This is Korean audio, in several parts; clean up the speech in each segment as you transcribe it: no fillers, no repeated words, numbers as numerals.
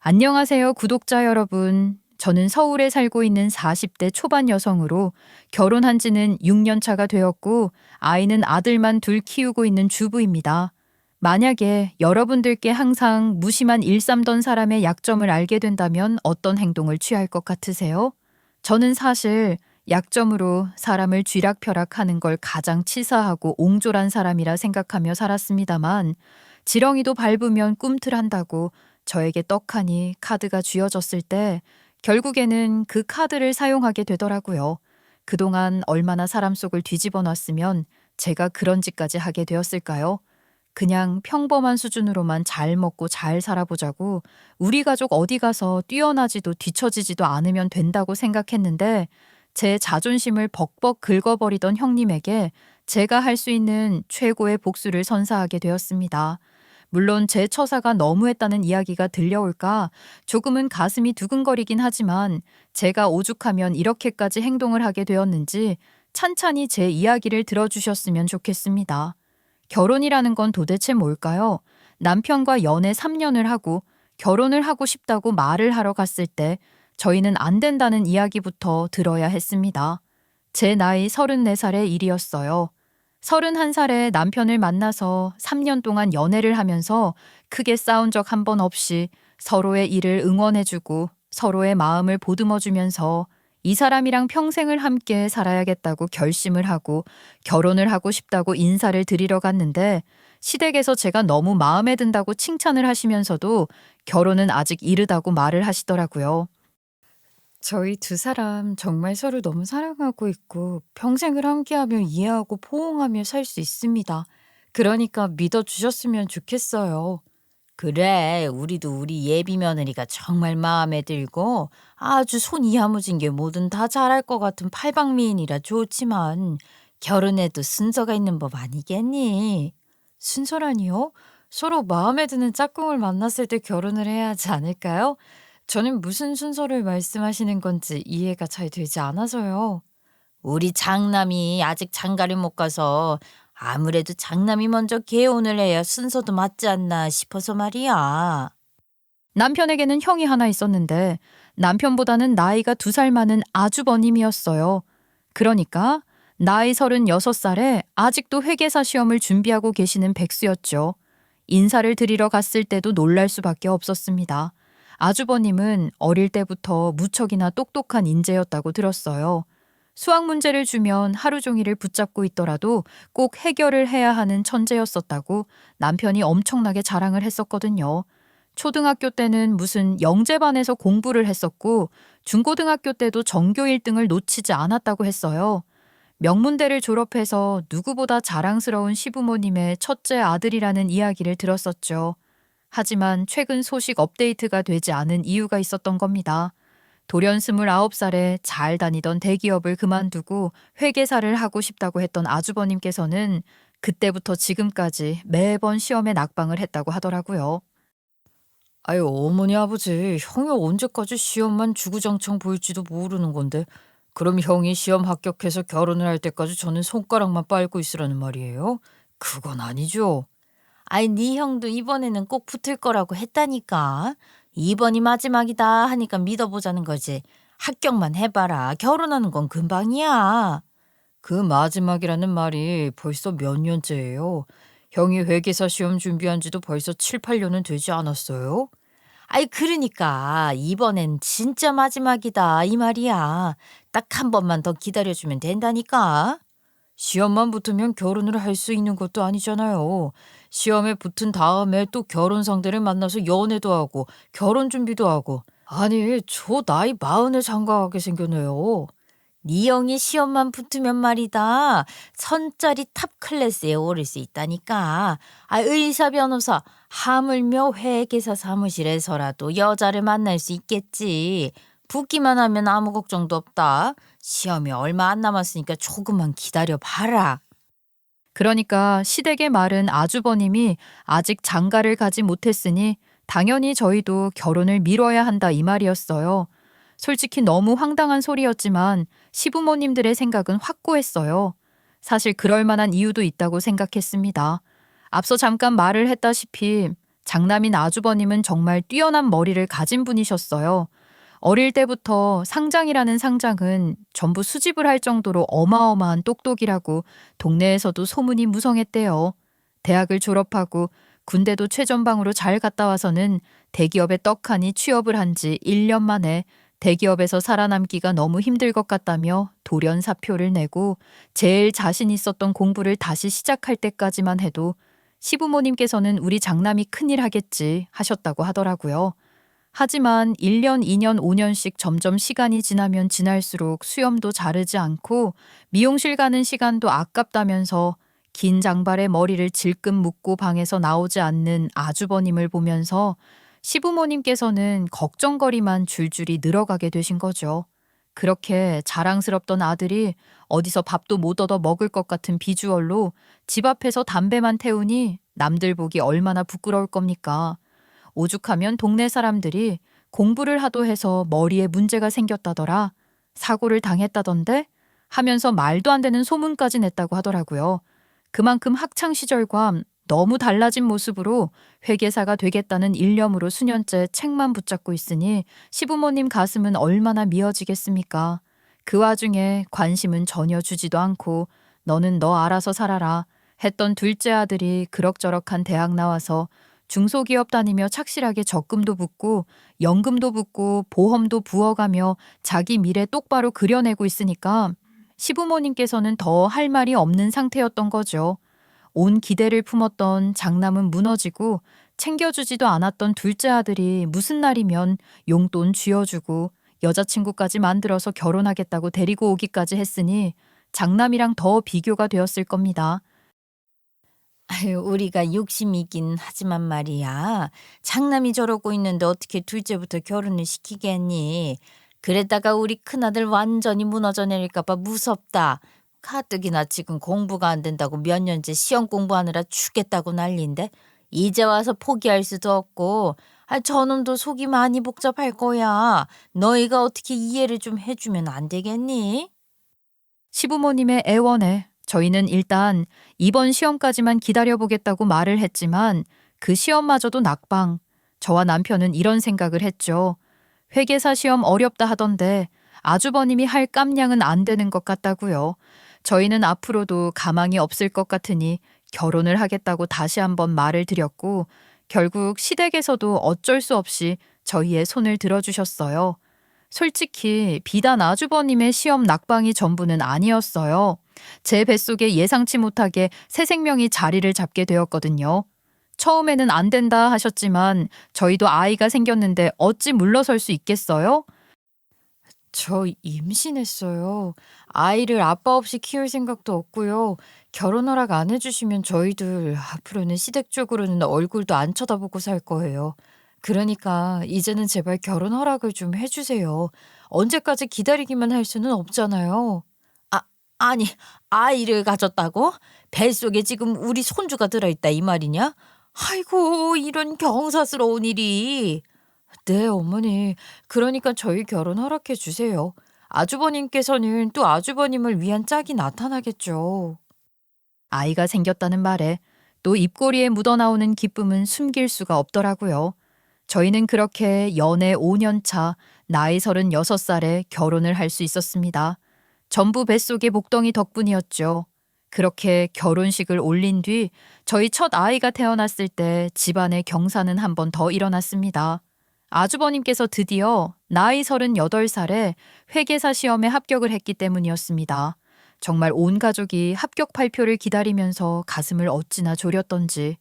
안녕하세요, 구독자 여러분. 저는 서울에 살고 있는 40대 초반 여성으로 결혼한 지는 6년 차가 되었고 아이는 아들만 둘 키우고 있는 주부입니다. 만약에 여러분들께 항상 무심한 일삼던 사람의 약점을 알게 된다면 어떤 행동을 취할 것 같으세요? 저는 사실 약점으로 사람을 쥐락펴락하는 걸 가장 치사하고 옹졸한 사람이라 생각하며 살았습니다만 지렁이도 밟으면 꿈틀한다고 저에게 떡하니 카드가 쥐어졌을 때 결국에는 그 카드를 사용하게 되더라고요. 그동안 얼마나 사람 속을 뒤집어 놨으면 제가 그런 짓까지 하게 되었을까요? 그냥 평범한 수준으로만 잘 먹고 잘 살아보자고 우리 가족 어디 가서 뛰어나지도 뒤처지지도 않으면 된다고 생각했는데 제 자존심을 벅벅 긁어버리던 형님에게 제가 할 수 있는 최고의 복수를 선사하게 되었습니다. 물론 제 처사가 너무했다는 이야기가 들려올까 조금은 가슴이 두근거리긴 하지만 제가 오죽하면 이렇게까지 행동을 하게 되었는지 찬찬히 제 이야기를 들어주셨으면 좋겠습니다. 결혼이라는 건 도대체 뭘까요? 남편과 연애 3년을 하고 결혼을 하고 싶다고 말을 하러 갔을 때 저희는 안 된다는 이야기부터 들어야 했습니다. 제 나이 34살의 일이었어요. 31살에 남편을 만나서 3년 동안 연애를 하면서 크게 싸운 적 한 번 없이 서로의 일을 응원해주고 서로의 마음을 보듬어주면서 이 사람이랑 평생을 함께 살아야겠다고 결심을 하고 결혼을 하고 싶다고 인사를 드리러 갔는데 시댁에서 제가 너무 마음에 든다고 칭찬을 하시면서도 결혼은 아직 이르다고 말을 하시더라고요. 저희 두 사람 정말 서로 너무 사랑하고 있고 평생을 함께하며 이해하고 포옹하며 살 수 있습니다. 그러니까 믿어주셨으면 좋겠어요. 그래, 우리도 우리 예비 며느리가 정말 마음에 들고 아주 손이 야무진 게 뭐든 다 잘할 것 같은 팔방미인이라 좋지만 결혼해도 순서가 있는 법 아니겠니? 순서라니요? 서로 마음에 드는 짝꿍을 만났을 때 결혼을 해야 하지 않을까요? 저는 무슨 순서를 말씀하시는 건지 이해가 잘 되지 않아서요. 우리 장남이 아직 장가를 못 가서 아무래도 장남이 먼저 개혼을 해야 순서도 맞지 않나 싶어서 말이야. 남편에게는 형이 하나 있었는데 남편보다는 나이가 2살 많은 아주버님이었어요. 그러니까 나이 36살에 아직도 회계사 시험을 준비하고 계시는 백수였죠. 인사를 드리러 갔을 때도 놀랄 수밖에 없었습니다. 아주버님은 어릴 때부터 무척이나 똑똑한 인재였다고 들었어요. 수학 문제를 주면 하루 종일을 붙잡고 있더라도 꼭 해결을 해야 하는 천재였었다고 남편이 엄청나게 자랑을 했었거든요. 초등학교 때는 무슨 영재반에서 공부를 했었고 중고등학교 때도 전교 1등을 놓치지 않았다고 했어요. 명문대를 졸업해서 누구보다 자랑스러운 시부모님의 첫째 아들이라는 이야기를 들었었죠. 하지만 최근 소식 업데이트가 되지 않은 이유가 있었던 겁니다. 돌연 29살에 잘 다니던 대기업을 그만두고 회계사를 하고 싶다고 했던 아주버님께서는 그때부터 지금까지 매번 시험에 낙방을 했다고 하더라고요. 아유, 어머니 아버지, 형이 언제까지 시험만 주구장창 볼지도 모르는 건데 그럼 형이 시험 합격해서 결혼을 할 때까지 저는 손가락만 빨고 있으라는 말이에요? 그건 아니죠. 아이, 네 형도 이번에는 꼭 붙을 거라고 했다니까. 이번이 마지막이다 하니까 믿어보자는 거지. 합격만 해봐라. 결혼하는 건 금방이야. 그 마지막이라는 말이 벌써 몇 년째예요. 형이 회계사 시험 준비한 지도 벌써 7, 8년은 되지 않았어요? 아이, 그러니까 이번엔 진짜 마지막이다 이 말이야. 딱 한 번만 더 기다려주면 된다니까. 시험만 붙으면 결혼을 할 수 있는 것도 아니잖아요. 시험에 붙은 다음에 또 결혼 상대를 만나서 연애도 하고 결혼 준비도 하고. 아니, 저 나이 40에 장가가게 생겼네요. 네 형이 시험만 붙으면 말이다. 선짜리 탑 클래스에 오를 수 있다니까. 아, 의사, 변호사, 하물며 회계사 사무실에서라도 여자를 만날 수 있겠지. 붙기만 하면 아무 걱정도 없다. 시험이 얼마 안 남았으니까 조금만 기다려 봐라. 그러니까 시댁의 말은 아주버님이 아직 장가를 가지 못했으니 당연히 저희도 결혼을 미뤄야 한다 이 말이었어요. 솔직히 너무 황당한 소리였지만 시부모님들의 생각은 확고했어요. 사실 그럴 만한 이유도 있다고 생각했습니다. 앞서 잠깐 말을 했다시피 장남인 아주버님은 정말 뛰어난 머리를 가진 분이셨어요. 어릴 때부터 상장이라는 상장은 전부 수집을 할 정도로 어마어마한 똑똑이라고 동네에서도 소문이 무성했대요. 대학을 졸업하고 군대도 최전방으로 잘 갔다 와서는 대기업에 떡하니 취업을 한 지 1년 만에 대기업에서 살아남기가 너무 힘들 것 같다며 돌연 사표를 내고 제일 자신 있었던 공부를 다시 시작할 때까지만 해도 시부모님께서는 우리 장남이 큰일 하겠지 하셨다고 하더라고요. 하지만 1년, 2년, 5년씩 점점 시간이 지나면 지날수록 수염도 자르지 않고 미용실 가는 시간도 아깝다면서 긴 장발에 머리를 질끈 묶고 방에서 나오지 않는 아주버님을 보면서 시부모님께서는 걱정거리만 줄줄이 늘어가게 되신 거죠. 그렇게 자랑스럽던 아들이 어디서 밥도 못 얻어 먹을 것 같은 비주얼로 집 앞에서 담배만 태우니 남들 보기 얼마나 부끄러울 겁니까? 오죽하면 동네 사람들이 공부를 하도 해서 머리에 문제가 생겼다더라, 사고를 당했다던데 하면서 말도 안 되는 소문까지 냈다고 하더라고요. 그만큼 학창시절과 너무 달라진 모습으로 회계사가 되겠다는 일념으로 수년째 책만 붙잡고 있으니 시부모님 가슴은 얼마나 미어지겠습니까? 그 와중에 관심은 전혀 주지도 않고 너는 너 알아서 살아라 했던 둘째 아들이 그럭저럭한 대학 나와서 중소기업 다니며 착실하게 적금도 붓고 연금도 붓고 보험도 부어가며 자기 미래 똑바로 그려내고 있으니까 시부모님께서는 더 할 말이 없는 상태였던 거죠. 온 기대를 품었던 장남은 무너지고 챙겨주지도 않았던 둘째 아들이 무슨 날이면 용돈 쥐어주고 여자친구까지 만들어서 결혼하겠다고 데리고 오기까지 했으니 장남이랑 더 비교가 되었을 겁니다. 아유, 우리가 욕심이긴 하지만 말이야. 장남이 저러고 있는데 어떻게 둘째부터 결혼을 시키겠니? 그랬다가 우리 큰아들 완전히 무너져 내릴까 봐 무섭다. 가뜩이나 지금 공부가 안 된다고 몇 년째 시험 공부하느라 죽겠다고 난리인데 이제 와서 포기할 수도 없고, 저놈도 속이 많이 복잡할 거야. 너희가 어떻게 이해를 좀 해주면 안 되겠니? 시부모님의 애원에 저희는 일단 이번 시험까지만 기다려보겠다고 말을 했지만 그 시험마저도 낙방. 저와 남편은 이런 생각을 했죠. 회계사 시험 어렵다 하던데 아주버님이 할 깜냥은 안 되는 것 같다고요. 저희는 앞으로도 가망이 없을 것 같으니 결혼을 하겠다고 다시 한번 말을 드렸고 결국 시댁에서도 어쩔 수 없이 저희의 손을 들어주셨어요. 솔직히 비단 아주버님의 시험 낙방이 전부는 아니었어요. 제 뱃속에 예상치 못하게 새 생명이 자리를 잡게 되었거든요. 처음에는 안 된다 하셨지만 저희도 아이가 생겼는데 어찌 물러설 수 있겠어요? 저 임신했어요. 아이를 아빠 없이 키울 생각도 없고요. 결혼 허락 안 해주시면 저희들 앞으로는 시댁 쪽으로는 얼굴도 안 쳐다보고 살 거예요. 그러니까 이제는 제발 결혼 허락을 좀 해주세요. 언제까지 기다리기만 할 수는 없잖아요. 아니, 아이를 가졌다고? 뱃속에 지금 우리 손주가 들어있다 이 말이냐? 아이고, 이런 경사스러운 일이. 네, 어머니. 그러니까 저희 결혼 허락해 주세요. 아주버님께서는 또 아주버님을 위한 짝이 나타나겠죠. 아이가 생겼다는 말에 또 입꼬리에 묻어나오는 기쁨은 숨길 수가 없더라고요. 저희는 그렇게 연애 5년 차 나이 36살에 결혼을 할 수 있었습니다. 전부 뱃속의 복덩이 덕분이었죠. 그렇게 결혼식을 올린 뒤 저희 첫 아이가 태어났을 때 집안의 경사는 한 번 더 일어났습니다. 아주버님께서 드디어 나이 38살에 회계사 시험에 합격을 했기 때문이었습니다. 정말 온 가족이 합격 발표를 기다리면서 가슴을 어찌나 졸였던지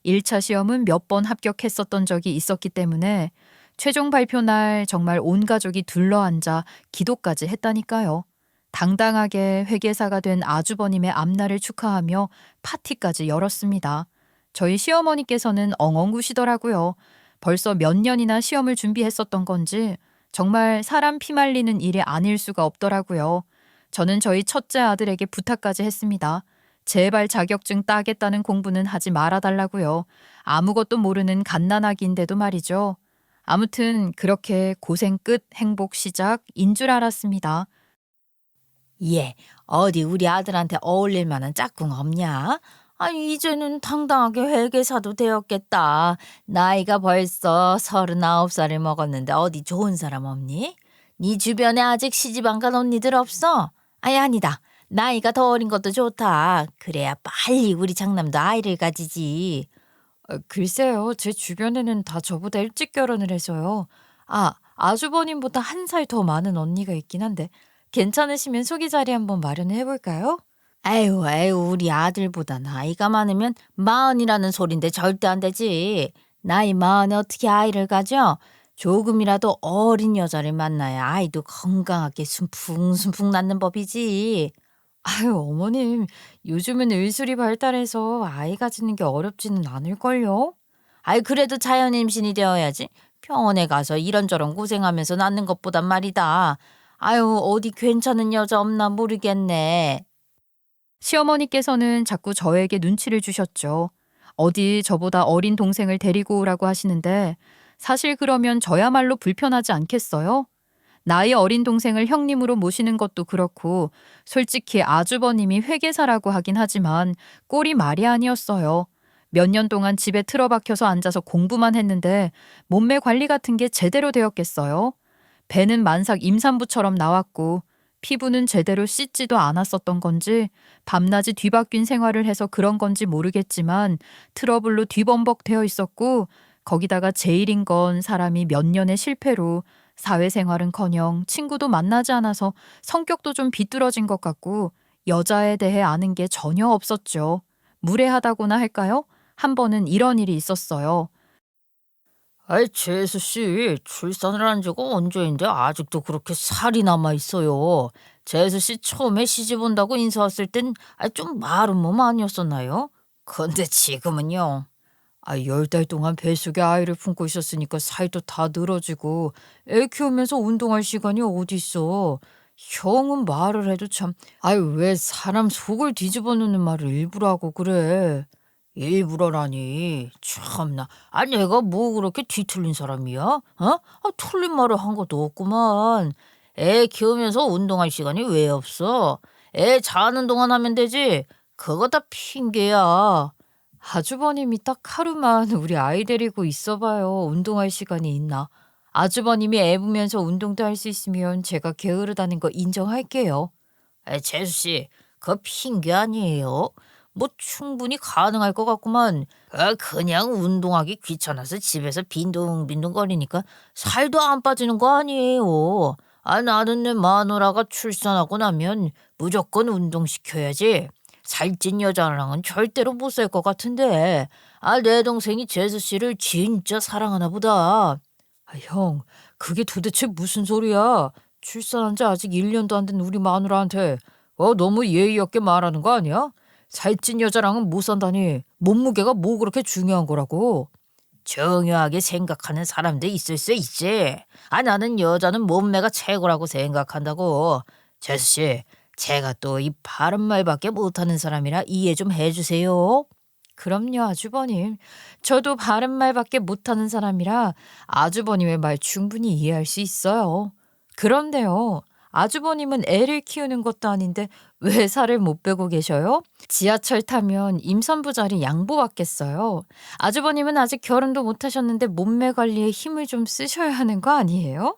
1차 시험은 몇 번 합격했었던 적이 있었기 때문에 최종 발표 날 정말 온 가족이 둘러앉아 기도까지 했다니까요. 당당하게 회계사가 된 아주버님의 앞날을 축하하며 파티까지 열었습니다. 저희 시어머니께서는 엉엉구시더라고요. 벌써 몇 년이나 시험을 준비했었던 건지 정말 사람 피말리는 일이 아닐 수가 없더라고요. 저는 저희 첫째 아들에게 부탁까지 했습니다. 제발 자격증 따겠다는 공부는 하지 말아달라고요. 아무것도 모르는 갓난아기인데도 말이죠. 아무튼 그렇게 고생 끝 행복 시작인 줄 알았습니다. 예, 어디 우리 아들한테 어울릴 만한 짝꿍 없냐? 아니, 이제는 당당하게 회계사도 되었겠다. 나이가 벌써 39살을 먹었는데 어디 좋은 사람 없니? 네 주변에 아직 시집 안 간 언니들 없어? 아니, 아니다. 나이가 더 어린 것도 좋다. 그래야 빨리 우리 장남도 아이를 가지지. 글쎄요, 제 주변에는 다 저보다 일찍 결혼을 해서요. 아주버님보다 한 살 더 많은 언니가 있긴 한데, 괜찮으시면 소개 자리 한번 마련을 해볼까요? 아유, 우리 아들보다 나이가 많으면 마흔이라는 소린데 절대 안 되지. 나이 마흔에 어떻게 아이를 가져? 조금이라도 어린 여자를 만나야 아이도 건강하게 순풍순풍 낳는 법이지. 아유, 어머님, 요즘은 의술이 발달해서 아이 가지는 게 어렵지는 않을걸요? 아이, 그래도 자연 임신이 되어야지. 병원에 가서 이런저런 고생하면서 낳는 것보단 말이다. 아유, 어디 괜찮은 여자 없나 모르겠네. 시어머니께서는 자꾸 저에게 눈치를 주셨죠. 어디 저보다 어린 동생을 데리고 오라고 하시는데, 사실 그러면 저야말로 불편하지 않겠어요? 나이 어린 동생을 형님으로 모시는 것도 그렇고, 솔직히 아주버님이 회계사라고 하긴 하지만 꼴이 말이 아니었어요. 몇 년 동안 집에 틀어박혀서 앉아서 공부만 했는데 몸매 관리 같은 게 제대로 되었겠어요? 배는 만삭 임산부처럼 나왔고 피부는 제대로 씻지도 않았었던 건지 밤낮이 뒤바뀐 생활을 해서 그런 건지 모르겠지만 트러블로 뒤범벅 되어 있었고, 거기다가 제일인 건 사람이 몇 년의 실패로 사회생활은커녕 친구도 만나지 않아서 성격도 좀 비뚤어진 것 같고 여자에 대해 아는 게 전혀 없었죠. 무례하다고나 할까요? 한 번은 이런 일이 있었어요. 아이, 재수 씨, 출산을 한 지가 언제인데 아직도 그렇게 살이 남아 있어요. 재수 씨 처음에 시집 온다고 인사 왔을 땐 좀 마른 몸 아니었었나요? 근데 지금은요. 10달 동안 뱃속에 아이를 품고 있었으니까 살도 다 늘어지고 애 키우면서 운동할 시간이 어디 있어. 형은 말을 해도 참, 왜 사람 속을 뒤집어 놓는 말을 일부러 하고 그래. 일부러라니. 참나. 내가 뭐 그렇게 뒤틀린 사람이야? 틀린 말을 한 것도 없구만. 애 키우면서 운동할 시간이 왜 없어? 애 자는 동안 하면 되지. 그거 다 핑계야. 아주버님이 딱 하루만 우리 아이 데리고 있어봐요. 운동할 시간이 있나. 아주버님이 애 보면서 운동도 할 수 있으면 제가 게으르다는 거 인정할게요. 재수 씨, 그거 핑계 아니에요? 뭐 충분히 가능할 것 같구만. 그냥 운동하기 귀찮아서 집에서 빈둥빈둥 거리니까 살도 안 빠지는 거 아니에요. 나는 내 마누라가 출산하고 나면 무조건 운동시켜야지. 살찐 여자랑은 절대로 못 살 것 같은데. 내 동생이 재수 씨를 진짜 사랑하나 보다. 형, 그게 도대체 무슨 소리야? 출산한 지 아직 1년도 안 된 우리 마누라한테 너무 예의 없게 말하는 거 아니야? 살찐 여자랑은 못 산다니. 몸무게가 뭐 그렇게 중요한 거라고. 중요하게 생각하는 사람도 있을 수 있지. 나는 여자는 몸매가 최고라고 생각한다고. 재수 씨, 제가 또 이 바른 말밖에 못하는 사람이라 이해 좀 해주세요. 그럼요, 아주버님. 저도 바른 말밖에 못하는 사람이라 아주버님의 말 충분히 이해할 수 있어요. 그런데요, 아주버님은 애를 키우는 것도 아닌데 왜 살을 못 빼고 계셔요? 지하철 타면 임산부 자리 양보받겠어요. 아주버님은 아직 결혼도 못 하셨는데 몸매 관리에 힘을 좀 쓰셔야 하는 거 아니에요?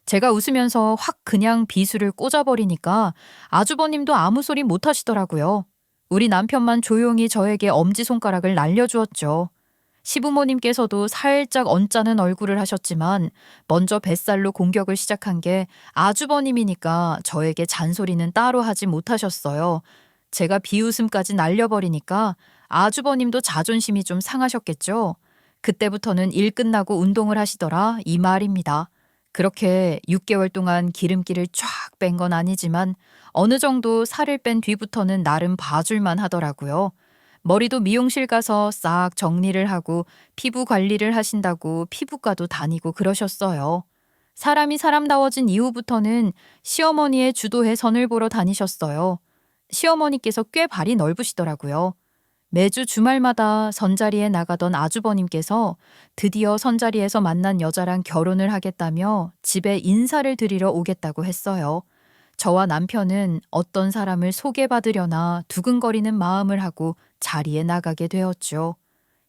제가 웃으면서 확 그냥 비수를 꽂아버리니까 아주버님도 아무 소리 못 하시더라고요. 우리 남편만 조용히 저에게 엄지손가락을 날려주었죠. 시부모님께서도 살짝 언짢은 얼굴을 하셨지만 먼저 뱃살로 공격을 시작한 게 아주버님이니까 저에게 잔소리는 따로 하지 못하셨어요. 제가 비웃음까지 날려버리니까 아주버님도 자존심이 좀 상하셨겠죠. 그때부터는 일 끝나고 운동을 하시더라 이 말입니다. 그렇게 6개월 동안 기름기를 쫙 뺀 건 아니지만 어느 정도 살을 뺀 뒤부터는 나름 봐줄만 하더라고요. 머리도 미용실 가서 싹 정리를 하고 피부 관리를 하신다고 피부과도 다니고 그러셨어요. 사람이 사람다워진 이후부터는 시어머니의 주도에 선을 보러 다니셨어요. 시어머니께서 꽤 발이 넓으시더라고요. 매주 주말마다 선자리에 나가던 아주버님께서 드디어 선자리에서 만난 여자랑 결혼을 하겠다며 집에 인사를 드리러 오겠다고 했어요. 저와 남편은 어떤 사람을 소개받으려나 두근거리는 마음을 하고 자리에 나가게 되었죠.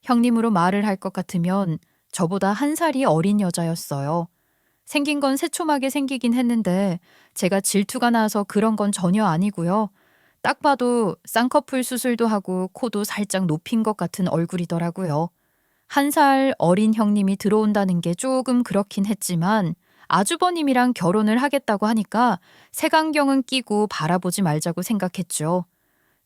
형님으로 말을 할 것 같으면 저보다 한 살이 어린 여자였어요. 생긴 건 새초하게 생기긴 했는데 제가 질투가 나서 그런 건 전혀 아니고요. 딱 봐도 쌍꺼풀 수술도 하고 코도 살짝 높인 것 같은 얼굴이더라고요. 한 살 어린 형님이 들어온다는 게 조금 그렇긴 했지만 아주버님이랑 결혼을 하겠다고 하니까 색안경은 끼고 바라보지 말자고 생각했죠.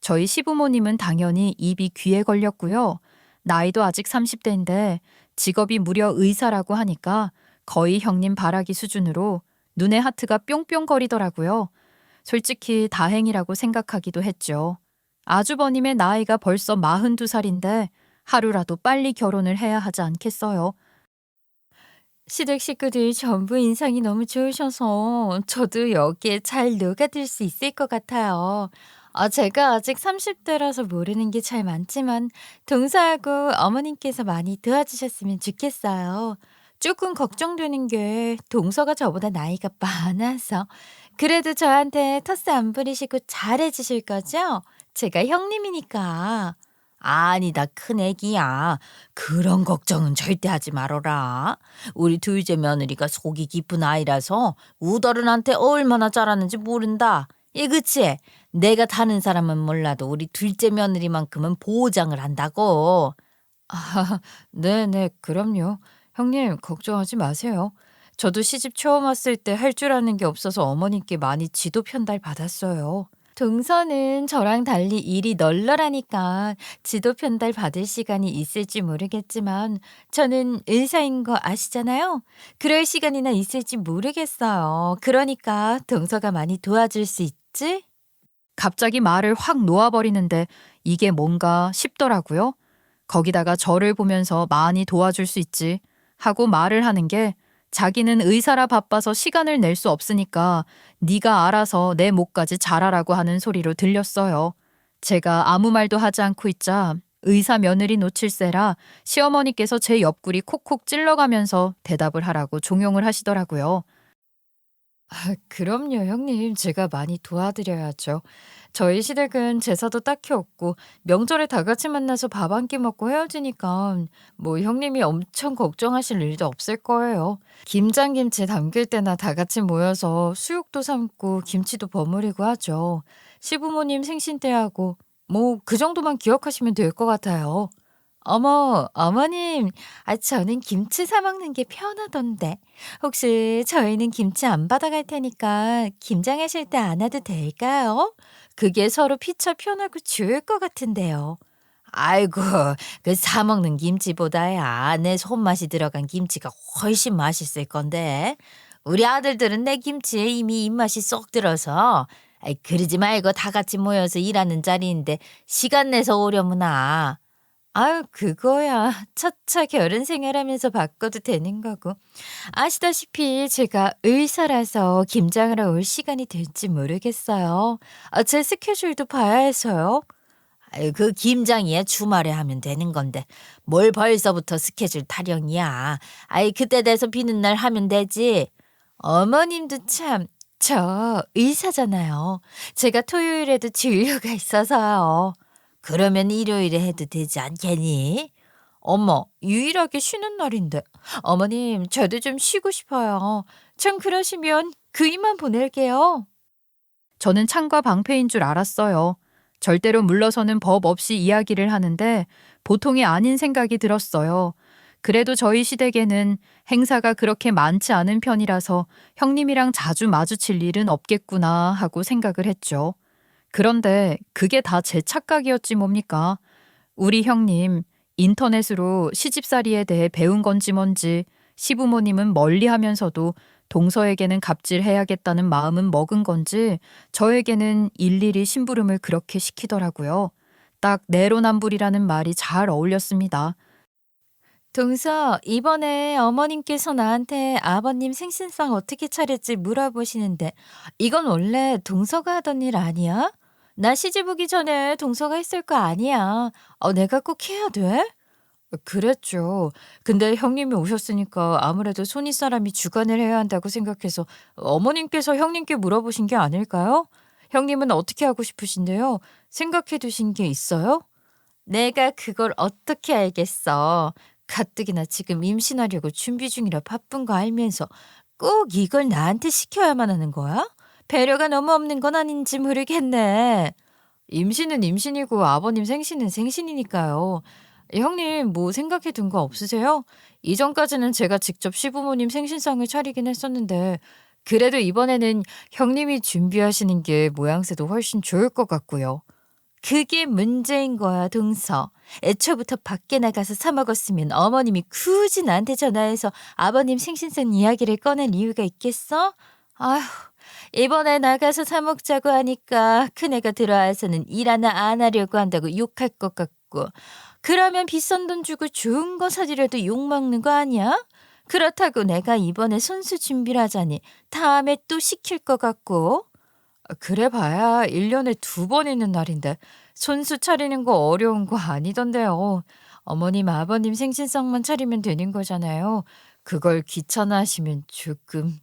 저희 시부모님은 당연히 입이 귀에 걸렸고요. 나이도 아직 30대인데 직업이 무려 의사라고 하니까 거의 형님 바라기 수준으로 눈에 하트가 뿅뿅거리더라고요. 솔직히 다행이라고 생각하기도 했죠. 아주버님의 나이가 벌써 42살인데 하루라도 빨리 결혼을 해야 하지 않겠어요. 시댁 식구들 전부 인상이 너무 좋으셔서 저도 여기에 잘 녹아들 수 있을 것 같아요. 제가 아직 30대라서 모르는 게 잘 많지만 동서하고 어머님께서 많이 도와주셨으면 좋겠어요. 조금 걱정되는 게 동서가 저보다 나이가 많아서 그래도 저한테 텃세 안 부리시고 잘해 주실 거죠? 제가 형님이니까. 아니다, 큰애기야. 그런 걱정은 절대 하지 말어라. 우리 둘째 며느리가 속이 깊은 아이라서 우더른한테 얼마나 잘하는지 모른다. 그치? 내가 다른 사람은 몰라도 우리 둘째 며느리만큼은 보장을 한다고. 아, 네네, 그럼요. 형님, 걱정하지 마세요. 저도 시집 처음 왔을 때 할 줄 아는 게 없어서 어머님께 많이 지도 편달 받았어요. 동서는 저랑 달리 일이 널널하니까 지도 편달 받을 시간이 있을지 모르겠지만 저는 의사인 거 아시잖아요. 그럴 시간이나 있을지 모르겠어요. 그러니까 동서가 많이 도와줄 수 있지? 갑자기 말을 확 놓아버리는데 이게 뭔가 싶더라고요. 거기다가 저를 보면서 많이 도와줄 수 있지 하고 말을 하는 게 자기는 의사라 바빠서 시간을 낼 수 없으니까 네가 알아서 내 목까지 잘하라고 하는 소리로 들렸어요. 제가 아무 말도 하지 않고 있자 의사 며느리 놓칠세라 시어머니께서 제 옆구리 콕콕 찔러가면서 대답을 하라고 종용을 하시더라고요. 그럼요, 형님. 제가 많이 도와드려야죠. 저희 시댁은 제사도 딱히 없고 명절에 다 같이 만나서 밥 한 끼 먹고 헤어지니까 뭐 형님이 엄청 걱정하실 일도 없을 거예요. 김장김치 담글 때나 다 같이 모여서 수육도 삶고 김치도 버무리고 하죠. 시부모님 생신 때하고 뭐 그 정도만 기억하시면 될 것 같아요. 어머, 어머님, 저는 김치 사 먹는 게 편하던데. 혹시 저희는 김치 안 받아갈 테니까 김장하실 때 안 와도 될까요? 그게 서로 피차 편하고 좋을 것 같은데요. 아이고, 그 사 먹는 김치보다야 내 손맛이 들어간 김치가 훨씬 맛있을 건데. 우리 아들들은 내 김치에 이미 입맛이 쏙 들어서 그러지 말고 다 같이 모여서 일하는 자리인데 시간 내서 오려무나. 아유, 그거야 차차 결혼 생활하면서 바꿔도 되는 거고. 아시다시피 제가 의사라서 김장하러 올 시간이 될지 모르겠어요. 제 스케줄도 봐야 해서요. 아유, 그 김장이야 주말에 하면 되는 건데 뭘 벌써부터 스케줄 타령이야. 아이, 그때 돼서 비는 날 하면 되지. 어머님도 참, 저 의사잖아요. 제가 토요일에도 진료가 있어서요. 그러면 일요일에 해도 되지 않겠니? 어머, 유일하게 쉬는 날인데. 어머님, 저도 좀 쉬고 싶어요. 전 그러시면 그이만 보낼게요. 저는 창과 방패인 줄 알았어요. 절대로 물러서는 법 없이 이야기를 하는데 보통이 아닌 생각이 들었어요. 그래도 저희 시댁에는 행사가 그렇게 많지 않은 편이라서 형님이랑 자주 마주칠 일은 없겠구나 하고 생각을 했죠. 그런데 그게 다 제 착각이었지 뭡니까? 우리 형님, 인터넷으로 시집살이에 대해 배운 건지 뭔지 시부모님은 멀리 하면서도 동서에게는 갑질해야겠다는 마음은 먹은 건지 저에게는 일일이 심부름을 그렇게 시키더라고요. 딱 내로남불이라는 말이 잘 어울렸습니다. 동서, 이번에 어머님께서 나한테 아버님 생신상 어떻게 차릴지 물어보시는데 이건 원래 동서가 하던 일 아니야? 나 시집 오기 전에 동서가 했을 거 아니야. 내가 꼭 해야 돼? 그랬죠. 근데 형님이 오셨으니까 아무래도 손윗사람이 주관을 해야 한다고 생각해서 어머님께서 형님께 물어보신 게 아닐까요? 형님은 어떻게 하고 싶으신데요? 생각해 두신 게 있어요? 내가 그걸 어떻게 알겠어. 가뜩이나 지금 임신하려고 준비 중이라 바쁜 거 알면서 꼭 이걸 나한테 시켜야만 하는 거야? 배려가 너무 없는 건 아닌지 모르겠네. 임신은 임신이고 아버님 생신은 생신이니까요. 형님 뭐 생각해 둔 거 없으세요? 이전까지는 제가 직접 시부모님 생신상을 차리긴 했었는데 그래도 이번에는 형님이 준비하시는 게 모양새도 훨씬 좋을 것 같고요. 그게 문제인 거야, 동서. 애초부터 밖에 나가서 사 먹었으면 어머님이 굳이 나한테 전화해서 아버님 생신상 이야기를 꺼낼 이유가 있겠어? 아휴, 이번에 나가서 사 먹자고 하니까 큰애가 들어와서는 일 하나 안 하려고 한다고 욕할 것 같고, 그러면 비싼 돈 주고 좋은 거 사주려도 욕 먹는 거 아니야? 그렇다고 내가 이번에 손수 준비를 하자니 다음에 또 시킬 것 같고. 그래 봐야 1년에 2번 있는 날인데 손수 차리는 거 어려운 거 아니던데요. 어머님, 아버님 생신상만 차리면 되는 거잖아요. 그걸 귀찮아하시면 조금.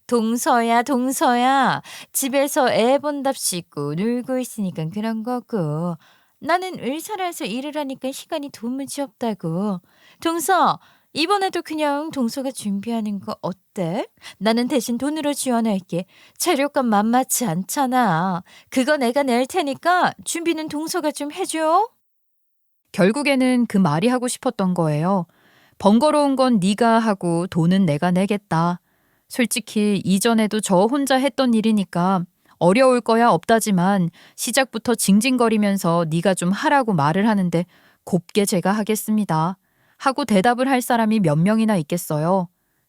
동서야, 동서야. 집에서 애 본답시고 놀고 있으니까 그런 거고. 나는 의사라서 일을 하니까 시간이 도무지 없다고. 동서, 이번에도 그냥 동서가 준비하는 거 어때? 나는 대신 돈으로 지원할게. 재료값 만만치 않잖아. 그거 내가 낼 테니까 준비는 동서가 좀 해줘. 결국에는 그 말이 하고 싶었던 거예요. 번거로운 건 네가 하고 돈은 내가 내겠다. 솔직히 이전에도 저 혼자 했던 일이니까 어려울 거야 없다지만 시작부터 징징거리면서 네가 좀 하라고 말을 하는데 곱게 제가 하겠습니다. 하고 대답을 할 사람이 몇 명이나 있겠어요.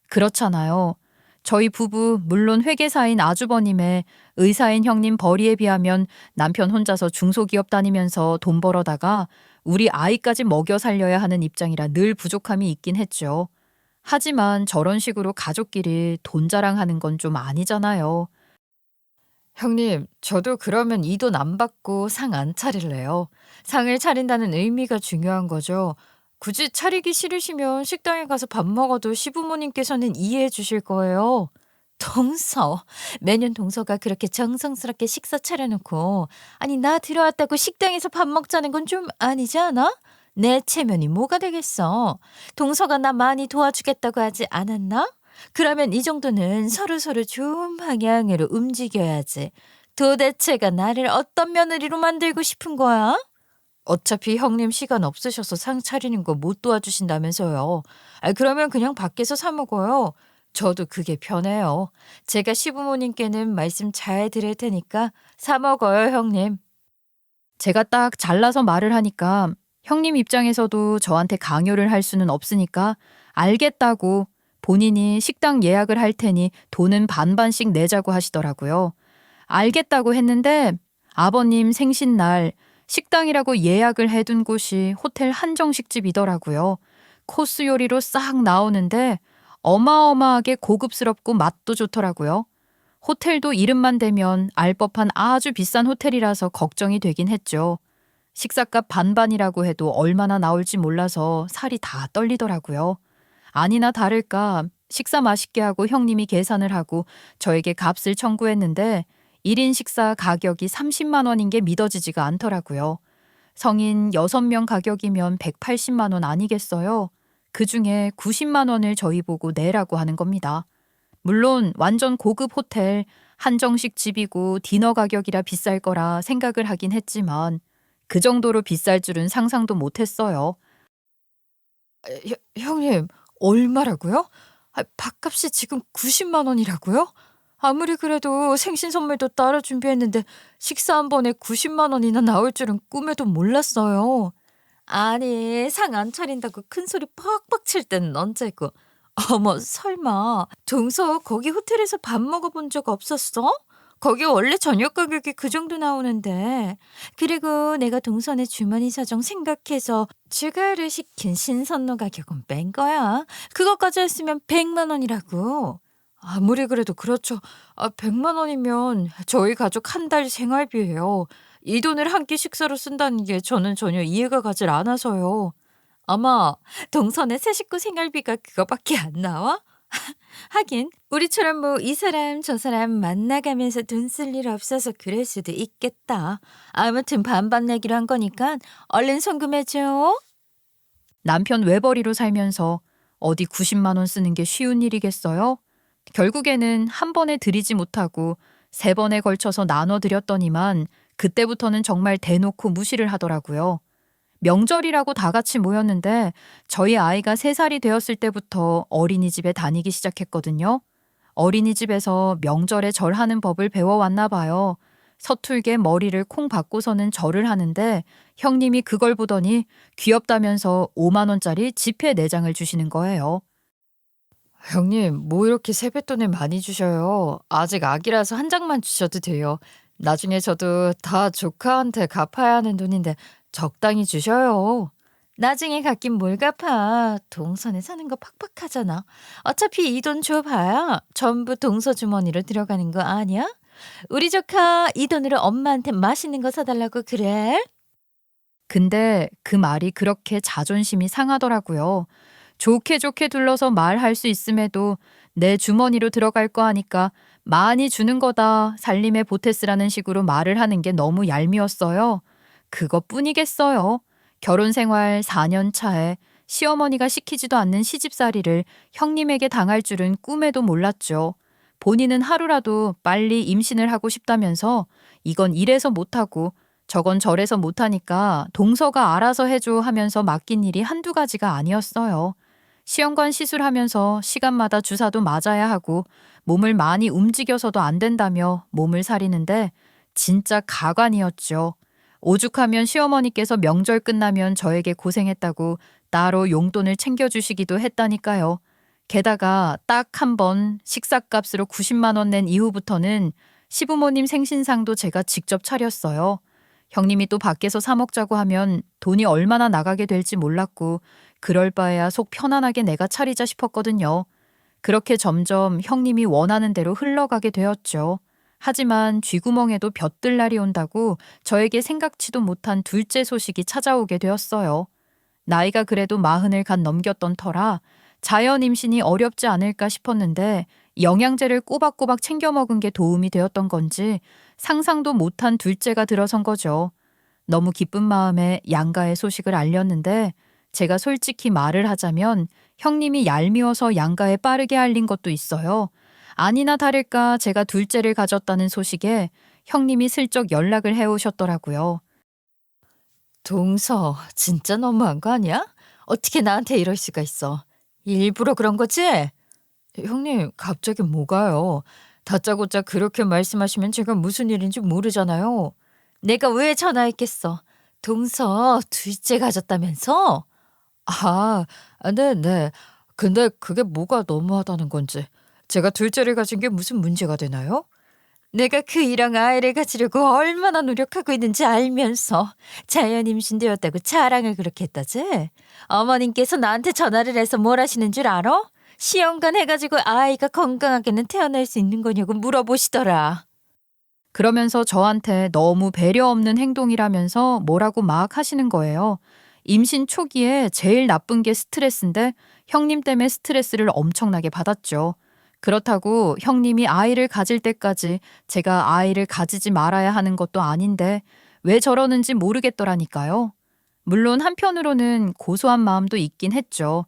그렇잖아요. 저희 부부 물론 회계사인 아주버님의 의사인 형님 벌이에 비하면 남편 혼자서 중소기업 다니면서 돈 벌어다가 우리 아이까지 먹여 살려야 하는 입장이라 늘 부족함이 있긴 했죠. 하지만 저런 식으로 가족끼리 돈 자랑하는 건 좀 아니잖아요. 형님, 저도 그러면 이 돈 안 받고 상 안 차릴래요. 상을 차린다는 의미가 중요한 거죠. 굳이 차리기 싫으시면 식당에 가서 밥 먹어도 시부모님께서는 이해해 주실 거예요. 동서, 매년 동서가 그렇게 정성스럽게 식사 차려놓고, 아니, 나 들어왔다고 식당에서 밥 먹자는 건 좀 아니지 않아? 내 체면이 뭐가 되겠어? 동서가 나 많이 도와주겠다고 하지 않았나? 그러면 이 정도는 서로서로 좋은 방향으로 움직여야지. 도대체가 나를 어떤 며느리로 만들고 싶은 거야? 어차피 형님 시간 없으셔서 상 차리는 거 못 도와주신다면서요. 그러면 그냥 밖에서 사 먹어요. 저도 그게 편해요. 제가 시부모님께는 말씀 잘 드릴 테니까 사 먹어요, 형님. 제가 딱 잘라서 말을 하니까 형님 입장에서도 저한테 강요를 할 수는 없으니까 알겠다고 본인이 식당 예약을 할 테니 돈은 반반씩 내자고 하시더라고요. 알겠다고 했는데 아버님 생신날 식당이라고 예약을 해둔 곳이 호텔 한정식집이더라고요. 코스 요리로 싹 나오는데 어마어마하게 고급스럽고 맛도 좋더라고요. 호텔도 이름만 대면 알 법한 아주 비싼 호텔이라서 걱정이 되긴 했죠. 식사값 반반이라고 해도 얼마나 나올지 몰라서 살이 다 떨리더라고요. 아니나 다를까 식사 맛있게 하고 형님이 계산을 하고 저에게 값을 청구했는데 1인 식사 가격이 30만 원인 게 믿어지지가 않더라고요. 성인 6명 가격이면 180만 원 아니겠어요? 그중에 90만 원을 저희 보고 내라고 하는 겁니다. 물론 완전 고급 호텔, 한정식 집이고 디너 가격이라 비쌀 거라 생각을 하긴 했지만 그 정도로 비쌀 줄은 상상도 못했어요. 형님, 얼마라고요? 밥값이 지금 90만 원이라고요? 아무리 그래도 생신 선물도 따로 준비했는데 식사 한 번에 90만 원이나 나올 줄은 꿈에도 몰랐어요. 아니, 상 안 차린다고 큰 소리 팍팍 칠 때는 언제고. 어머, 설마 동서 거기 호텔에서 밥 먹어본 적 없었어? 거기 원래 저녁 가격이 그 정도 나오는데. 그리고 내가 동선의 주머니 사정 생각해서 추가로 시킨 신선로 가격은 뺀 거야. 그것까지 했으면 100만 원이라고. 아무리 그래도 그렇죠. 100만 원이면 저희 가족 한 달 생활비예요. 이 돈을 한 끼 식사로 쓴다는 게 저는 전혀 이해가 가질 않아서요. 어머, 동선에 새 식구 생활비가 그거밖에 안 나와? 하긴 우리처럼 뭐 이 사람 저 사람 만나가면서 돈 쓸 일 없어서 그럴 수도 있겠다. 아무튼 반반 내기로 한 거니까 얼른 송금해줘. 남편 외벌이로 살면서 어디 90만 원 쓰는 게 쉬운 일이겠어요? 결국에는 한 번에 드리지 못하고 3번에 걸쳐서 나눠드렸더니만 그때부터는 정말 대놓고 무시를 하더라고요. 명절이라고 다 같이 모였는데 저희 아이가 3살이 되었을 때부터 어린이집에 다니기 시작했거든요. 어린이집에서 명절에 절하는 법을 배워왔나 봐요. 서툴게 머리를 콩 박고서는 절을 하는데 형님이 그걸 보더니 귀엽다면서 5만 원짜리 지폐 4장을 주시는 거예요. 형님, 뭐 이렇게 세뱃돈을 많이 주셔요. 아직 아기라서 한 장만 주셔도 돼요. 나중에 저도 다 조카한테 갚아야 하는 돈인데 적당히 주셔요. 나중에 갚긴 뭘 갚아. 동선에 사는 거 팍팍하잖아. 어차피 이 돈 줘봐야 전부 동서 주머니로 들어가는 거 아니야? 우리 조카 이 돈으로 엄마한테 맛있는 거 사달라고 그래? 근데 그 말이 그렇게 자존심이 상하더라고요. 좋게 좋게 둘러서 말할 수 있음에도 내 주머니로 들어갈 거 하니까 많이 주는 거다 살림에 보태쓰라는 식으로 말을 하는 게 너무 얄미웠어요. 그것뿐이겠어요. 결혼 생활 4년 차에 시어머니가 시키지도 않는 시집살이를 형님에게 당할 줄은 꿈에도 몰랐죠. 본인은 하루라도 빨리 임신을 하고 싶다면서 이건 이래서 못하고 저건 저래서 못하니까 동서가 알아서 해줘 하면서 맡긴 일이 한두 가지가 아니었어요. 시험관 시술하면서 시간마다 주사도 맞아야 하고 몸을 많이 움직여서도 안 된다며 몸을 사리는데 진짜 가관이었죠. 오죽하면 시어머니께서 명절 끝나면 저에게 고생했다고 따로 용돈을 챙겨주시기도 했다니까요. 게다가 딱 한 번 식사값으로 90만 원 낸 이후부터는 시부모님 생신상도 제가 직접 차렸어요. 형님이 또 밖에서 사 먹자고 하면 돈이 얼마나 나가게 될지 몰랐고 그럴 바에야 속 편안하게 내가 차리자 싶었거든요. 그렇게 점점 형님이 원하는 대로 흘러가게 되었죠. 하지만 쥐구멍에도 볕들 날이 온다고 저에게 생각지도 못한 둘째 소식이 찾아오게 되었어요. 나이가 그래도 40을 갓 넘겼던 터라 자연 임신이 어렵지 않을까 싶었는데 영양제를 꼬박꼬박 챙겨 먹은 게 도움이 되었던 건지 상상도 못한 둘째가 들어선 거죠. 너무 기쁜 마음에 양가의 소식을 알렸는데 제가 솔직히 말을 하자면 형님이 얄미워서 양가에 빠르게 알린 것도 있어요. 아니나 다를까 제가 둘째를 가졌다는 소식에 형님이 슬쩍 연락을 해오셨더라고요. 동서 진짜 너무한 거 아니야? 어떻게 나한테 이럴 수가 있어? 일부러 그런 거지? 형님, 갑자기 뭐가요? 다짜고짜 그렇게 말씀하시면 제가 무슨 일인지 모르잖아요. 내가 왜 전화했겠어? 동서 둘째 가졌다면서? 아, 네네. 근데 그게 뭐가 너무하다는 건지. 제가 둘째를 가진 게 무슨 문제가 되나요? 내가 그 이랑 아이를 가지려고 얼마나 노력하고 있는지 알면서 자연 임신되었다고 자랑을 그렇게 했다지? 어머님께서 나한테 전화를 해서 뭘 하시는 줄 알아? 시험관 해가지고 아이가 건강하게는 태어날 수 있는 거냐고 물어보시더라. 그러면서 저한테 너무 배려 없는 행동이라면서 뭐라고 막 하시는 거예요. 임신 초기에 제일 나쁜 게 스트레스인데 형님 때문에 스트레스를 엄청나게 받았죠. 그렇다고 형님이 아이를 가질 때까지 제가 아이를 가지지 말아야 하는 것도 아닌데 왜 저러는지 모르겠더라니까요. 물론 한편으로는 고소한 마음도 있긴 했죠.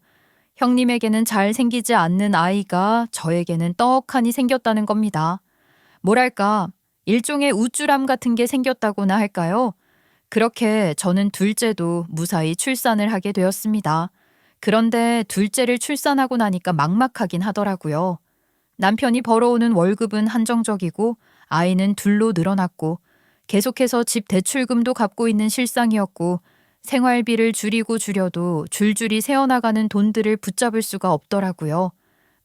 형님에게는 잘 생기지 않는 아이가 저에게는 떡하니 생겼다는 겁니다. 뭐랄까, 일종의 우쭐함 같은 게 생겼다고나 할까요? 그렇게 저는 둘째도 무사히 출산을 하게 되었습니다. 그런데 둘째를 출산하고 나니까 막막하긴 하더라고요. 남편이 벌어오는 월급은 한정적이고 아이는 둘로 늘어났고 계속해서 집 대출금도 갚고 있는 실상이었고 생활비를 줄이고 줄여도 줄줄이 새어나가는 돈들을 붙잡을 수가 없더라고요.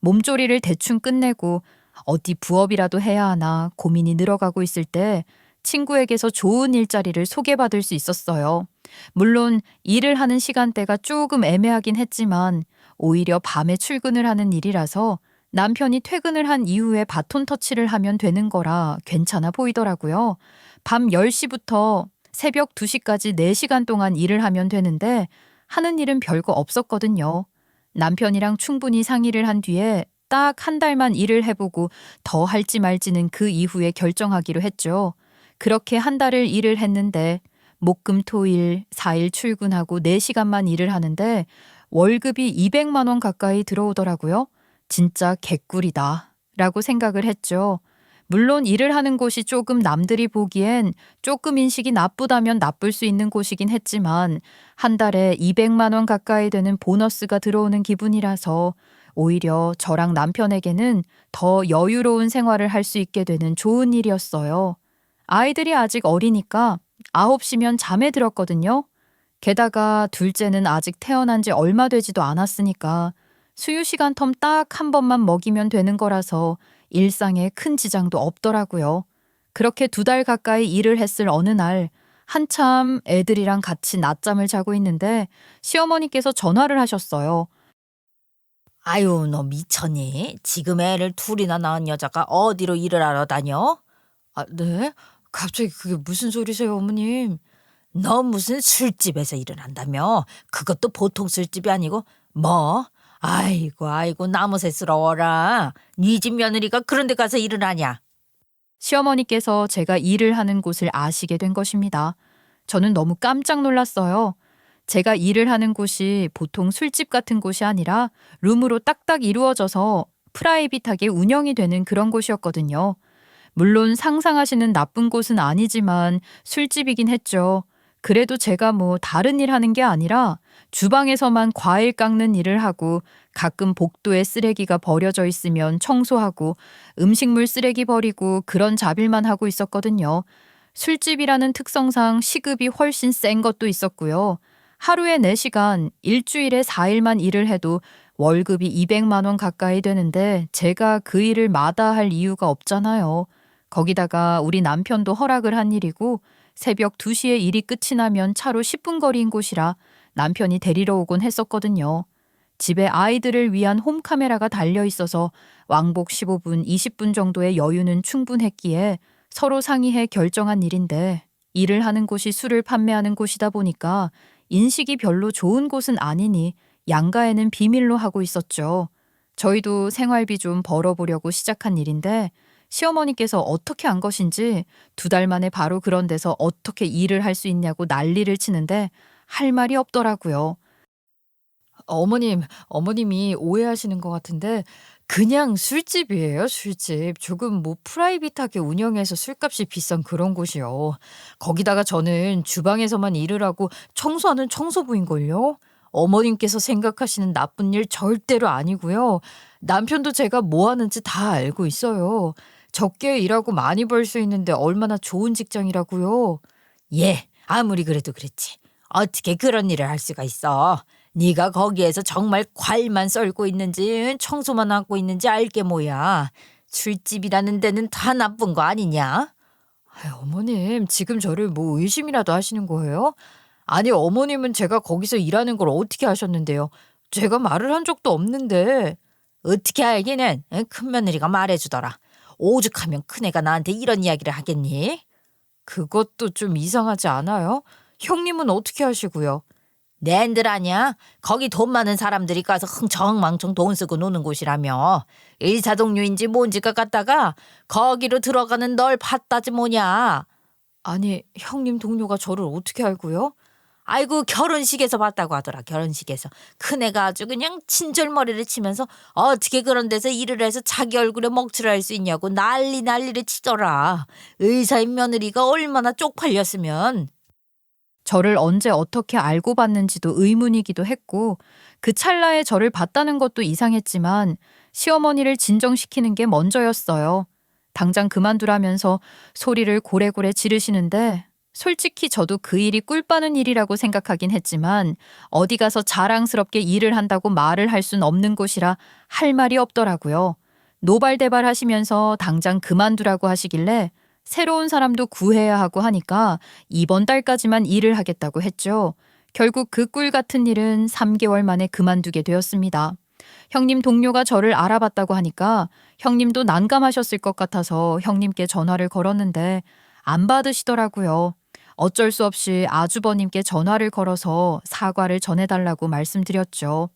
몸조리를 대충 끝내고 어디 부업이라도 해야 하나 고민이 늘어가고 있을 때 친구에게서 좋은 일자리를 소개받을 수 있었어요. 물론 일을 하는 시간대가 조금 애매하긴 했지만 오히려 밤에 출근을 하는 일이라서 남편이 퇴근을 한 이후에 바톤 터치를 하면 되는 거라 괜찮아 보이더라고요. 밤 10시부터 새벽 2시까지 4시간 동안 일을 하면 되는데 하는 일은 별거 없었거든요. 남편이랑 충분히 상의를 한 뒤에 딱 한 달만 일을 해보고 더 할지 말지는 그 이후에 결정하기로 했죠. 그렇게 한 달을 일을 했는데 목금토일 4일 출근하고 4시간만 일을 하는데 월급이 200만 원 가까이 들어오더라고요. 진짜 개꿀이다 라고 생각을 했죠. 물론 일을 하는 곳이 조금 남들이 보기엔 조금 인식이 나쁘다면 나쁠 수 있는 곳이긴 했지만 한 달에 200만 원 가까이 되는 보너스가 들어오는 기분이라서 오히려 저랑 남편에게는 더 여유로운 생활을 할 수 있게 되는 좋은 일이었어요. 아이들이 아직 어리니까 9시면 잠에 들었거든요. 게다가 둘째는 아직 태어난 지 얼마 되지도 않았으니까 수유 시간 텀 딱 한 번만 먹이면 되는 거라서 일상에 큰 지장도 없더라고요. 그렇게 2달 가까이 일을 했을 어느 날 한참 애들이랑 같이 낮잠을 자고 있는데 시어머니께서 전화를 하셨어요. 아유, 너 미쳤니? 지금 애를 둘이나 낳은 여자가 어디로 일을 하러 다녀? 아, 네? 갑자기 그게 무슨 소리세요, 어머님? 너 무슨 술집에서 일을 한다며? 그것도 보통 술집이 아니고 뭐? 아이고 나무새스러워라. 네 집 며느리가 그런 데 가서 일을 하냐? 시어머니께서 제가 일을 하는 곳을 아시게 된 것입니다. 저는 너무 깜짝 놀랐어요. 제가 일을 하는 곳이 보통 술집 같은 곳이 아니라 룸으로 딱딱 이루어져서 프라이빗하게 운영이 되는 그런 곳이었거든요. 물론 상상하시는 나쁜 곳은 아니지만 술집이긴 했죠. 그래도 제가 뭐 다른 일 하는 게 아니라 주방에서만 과일 깎는 일을 하고 가끔 복도에 쓰레기가 버려져 있으면 청소하고 음식물 쓰레기 버리고 그런 잡일만 하고 있었거든요. 술집이라는 특성상 시급이 훨씬 센 것도 있었고요. 하루에 4시간, 일주일에 4일만 일을 해도 월급이 200만 원 가까이 되는데 제가 그 일을 마다할 이유가 없잖아요. 거기다가 우리 남편도 허락을 한 일이고 새벽 2시에 일이 끝이 나면 차로 10분 거리인 곳이라 남편이 데리러 오곤 했었거든요. 집에 아이들을 위한 홈카메라가 달려 있어서 왕복 15분, 20분 정도의 여유는 충분했기에 서로 상의해 결정한 일인데 일을 하는 곳이 술을 판매하는 곳이다 보니까 인식이 별로 좋은 곳은 아니니 양가에는 비밀로 하고 있었죠. 저희도 생활비 좀 벌어보려고 시작한 일인데 시어머니께서 어떻게 한 것인지 2달 만에 바로 그런 데서 어떻게 일을 할 수 있냐고 난리를 치는데 할 말이 없더라고요. 어머님이 오해하시는 것 같은데 그냥 술집이에요, 술집. 조금 뭐 프라이빗하게 운영해서 술값이 비싼 그런 곳이요. 거기다가 저는 주방에서만 일을 하고 청소하는 청소부인걸요. 어머님께서 생각하시는 나쁜 일 절대로 아니고요. 남편도 제가 뭐 하는지 다 알고 있어요. 적게 일하고 많이 벌 수 있는데 얼마나 좋은 직장이라고요. 예, 아무리 그래도 그렇지. 어떻게 그런 일을 할 수가 있어? 네가 거기에서 정말 과일만 썰고 있는지 청소만 하고 있는지 알게 뭐야. 술집이라는 데는 다 나쁜 거 아니냐? 아유, 어머님, 지금 저를 뭐 의심이라도 하시는 거예요? 아니, 어머님은 제가 거기서 일하는 걸 어떻게 아셨는데요? 제가 말을 한 적도 없는데. 어떻게 알기는 큰며느리가 말해주더라. 오죽하면 큰애가 나한테 이런 이야기를 하겠니? 그것도 좀 이상하지 않아요? 형님은 어떻게 하시고요? 낸들 아냐? 거기 돈 많은 사람들이 가서 흥청망청 돈 쓰고 노는 곳이라며. 일사동류인지 뭔지가 갔다가 거기로 들어가는 널 봤다지 뭐냐. 아니, 형님 동료가 저를 어떻게 알고요? 아이고, 결혼식에서 봤다고 하더라. 결혼식에서 큰애가 아주 그냥 친절머리를 치면서 어떻게 그런 데서 일을 해서 자기 얼굴에 먹칠을 할 수 있냐고 난리를 치더라. 의사인 며느리가 얼마나 쪽팔렸으면. 저를 언제 어떻게 알고 봤는지도 의문이기도 했고 그 찰나에 저를 봤다는 것도 이상했지만 시어머니를 진정시키는 게 먼저였어요. 당장 그만두라면서 소리를 고래고래 지르시는데 솔직히 저도 그 일이 꿀 빠는 일이라고 생각하긴 했지만 어디 가서 자랑스럽게 일을 한다고 말을 할 순 없는 곳이라 할 말이 없더라고요. 노발대발 하시면서 당장 그만두라고 하시길래 새로운 사람도 구해야 하고 하니까 이번 달까지만 일을 하겠다고 했죠. 결국 그 꿀 같은 일은 3개월 만에 그만두게 되었습니다. 형님 동료가 저를 알아봤다고 하니까 형님도 난감하셨을 것 같아서 형님께 전화를 걸었는데 안 받으시더라고요. 어쩔 수 없이 아주버님께 전화를 걸어서 사과를 전해달라고 말씀드렸죠.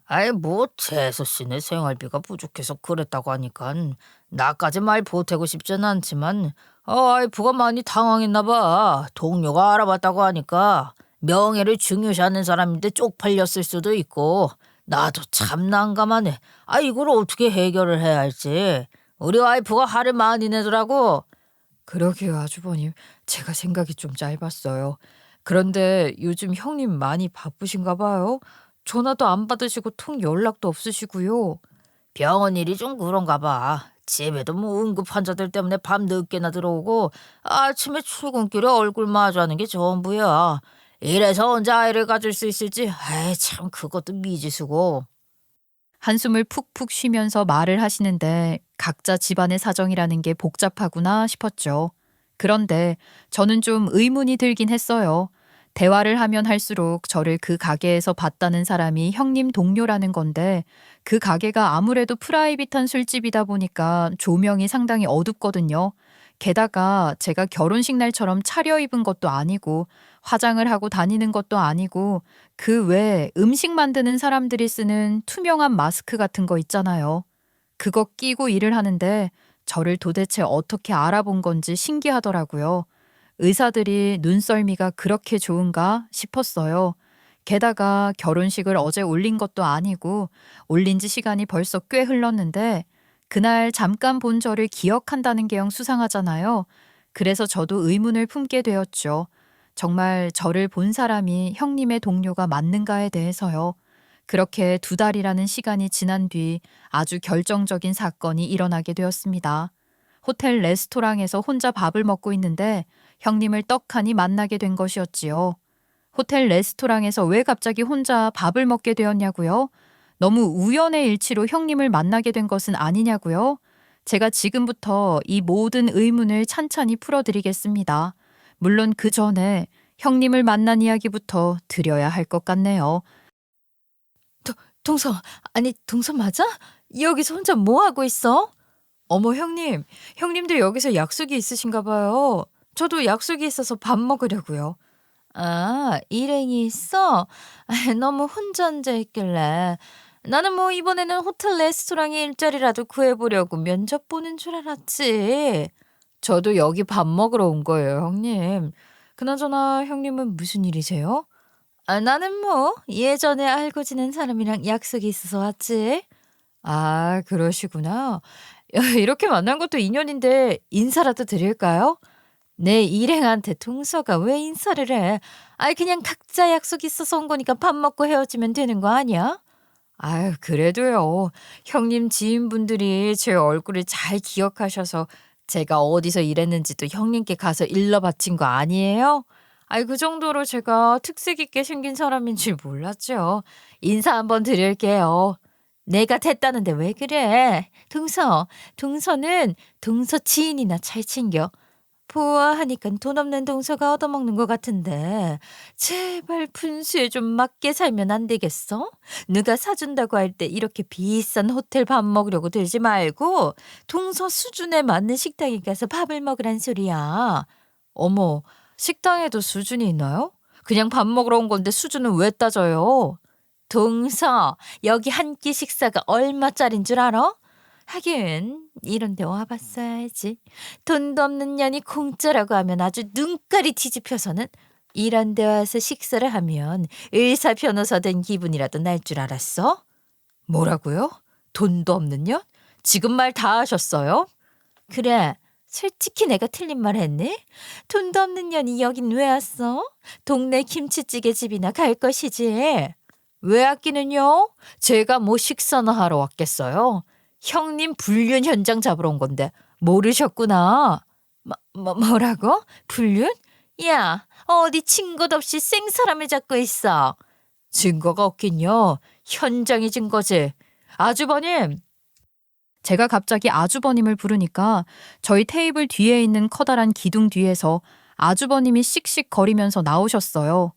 아이 뭐 재수 씨네 생활비가 부족해서 그랬다고 하니까 나까지 말 보태고 싶진 않지만 와이프가 많이 당황했나 봐. 동료가 알아봤다고 하니까 명예를 중요시하는 사람인데 쪽팔렸을 수도 있고 나도 참 난감하네. 이걸 어떻게 해결을 해야 할지. 우리 와이프가 화를 많이 내더라고. 그러게요, 아주버님. 제가 생각이 좀 짧았어요. 그런데 요즘 형님 많이 바쁘신가 봐요. 전화도 안 받으시고 통 연락도 없으시고요. 병원 일이 좀 그런가 봐. 집에도 뭐 응급 환자들 때문에 밤 늦게나 들어오고 아침에 출근길에 얼굴 마주하는 게 전부야. 이래서 언제 아이를 가질 수 있을지 참 그것도 미지수고. 한숨을 푹푹 쉬면서 말을 하시는데 각자 집안의 사정이라는 게 복잡하구나 싶었죠. 그런데 저는 좀 의문이 들긴 했어요. 대화를 하면 할수록 저를 그 가게에서 봤다는 사람이 형님 동료라는 건데 그 가게가 아무래도 프라이빗한 술집이다 보니까 조명이 상당히 어둡거든요. 게다가 제가 결혼식 날처럼 차려입은 것도 아니고 화장을 하고 다니는 것도 아니고 그 외에 음식 만드는 사람들이 쓰는 투명한 마스크 같은 거 있잖아요. 그거 끼고 일을 하는데 저를 도대체 어떻게 알아본 건지 신기하더라고요. 의사들이 눈썰미가 그렇게 좋은가 싶었어요. 게다가 결혼식을 어제 올린 것도 아니고 올린 지 시간이 벌써 꽤 흘렀는데 그날 잠깐 본 저를 기억한다는 게 영 수상하잖아요. 그래서 저도 의문을 품게 되었죠. 정말 저를 본 사람이 형님의 동료가 맞는가에 대해서요. 그렇게 2달이라는 시간이 지난 뒤 아주 결정적인 사건이 일어나게 되었습니다. 호텔 레스토랑에서 혼자 밥을 먹고 있는데 형님을 떡하니 만나게 된 것이었지요. 호텔 레스토랑에서 왜 갑자기 혼자 밥을 먹게 되었냐고요? 너무 우연의 일치로 형님을 만나게 된 것은 아니냐고요? 제가 지금부터 이 모든 의문을 찬찬히 풀어드리겠습니다. 물론 그 전에 형님을 만난 이야기부터 드려야 할 것 같네요. 동서, 아니 동서 맞아? 여기서 혼자 뭐 하고 있어? 어머 형님, 형님들 여기서 약속이 있으신가 봐요. 저도 약속이 있어서 밥 먹으려고요. 아, 일행이 있어? 너무 혼자 앉아있길래 나는 뭐 이번에는 호텔 레스토랑에 일자리라도 구해보려고 면접 보는 줄 알았지. 저도 여기 밥 먹으러 온 거예요, 형님. 그나저나 형님은 무슨 일이세요? 나는 뭐 예전에 알고 지낸 사람이랑 약속이 있어서 왔지. 아, 그러시구나. 이렇게 만난 것도 인연인데 인사라도 드릴까요? 내 일행한테 동서가 왜 인사를 해? 그냥 각자 약속 있어서 온 거니까 밥 먹고 헤어지면 되는 거 아니야? 아유, 그래도요. 형님 지인분들이 제 얼굴을 잘 기억하셔서 제가 어디서 일했는지도 형님께 가서 일러 바친 거 아니에요? 그 정도로 제가 특색 있게 생긴 사람인 줄 몰랐죠. 인사 한번 드릴게요. 내가 됐다는데 왜 그래? 동서는 동서 지인이나 잘 챙겨. 보아하니까 돈 없는 동서가 얻어먹는 것 같은데 제발 분수에 좀 맞게 살면 안 되겠어? 누가 사준다고 할 때 이렇게 비싼 호텔 밥 먹으려고 들지 말고 동서 수준에 맞는 식당에 가서 밥을 먹으란 소리야. 어머, 식당에도 수준이 있나요? 그냥 밥 먹으러 온 건데 수준은 왜 따져요? 동서, 여기 한 끼 식사가 얼마짜린 줄 알아? 하긴 이런 데 와봤어야지. 돈도 없는 년이 공짜라고 하면 아주 눈깔이 뒤집혀서는 이런 데 와서 식사를 하면 의사 변호사 된 기분이라도 날 줄 알았어? 뭐라고요? 돈도 없는 년? 지금 말 다 하셨어요? 그래, 솔직히 내가 틀린 말 했니? 돈도 없는 년이 여긴 왜 왔어? 동네 김치찌개 집이나 갈 것이지. 왜 아끼는요? 제가 뭐 식사나 하러 왔겠어요? 형님 불륜 현장 잡으러 온 건데 모르셨구나. 뭐라고? 불륜? 야, 어디 증거도 없이 생사람을 잡고 있어. 증거가 없긴요. 현장이 증거지. 아주버님. 제가 갑자기 아주버님을 부르니까 저희 테이블 뒤에 있는 커다란 기둥 뒤에서 아주버님이 씩씩거리면서 나오셨어요.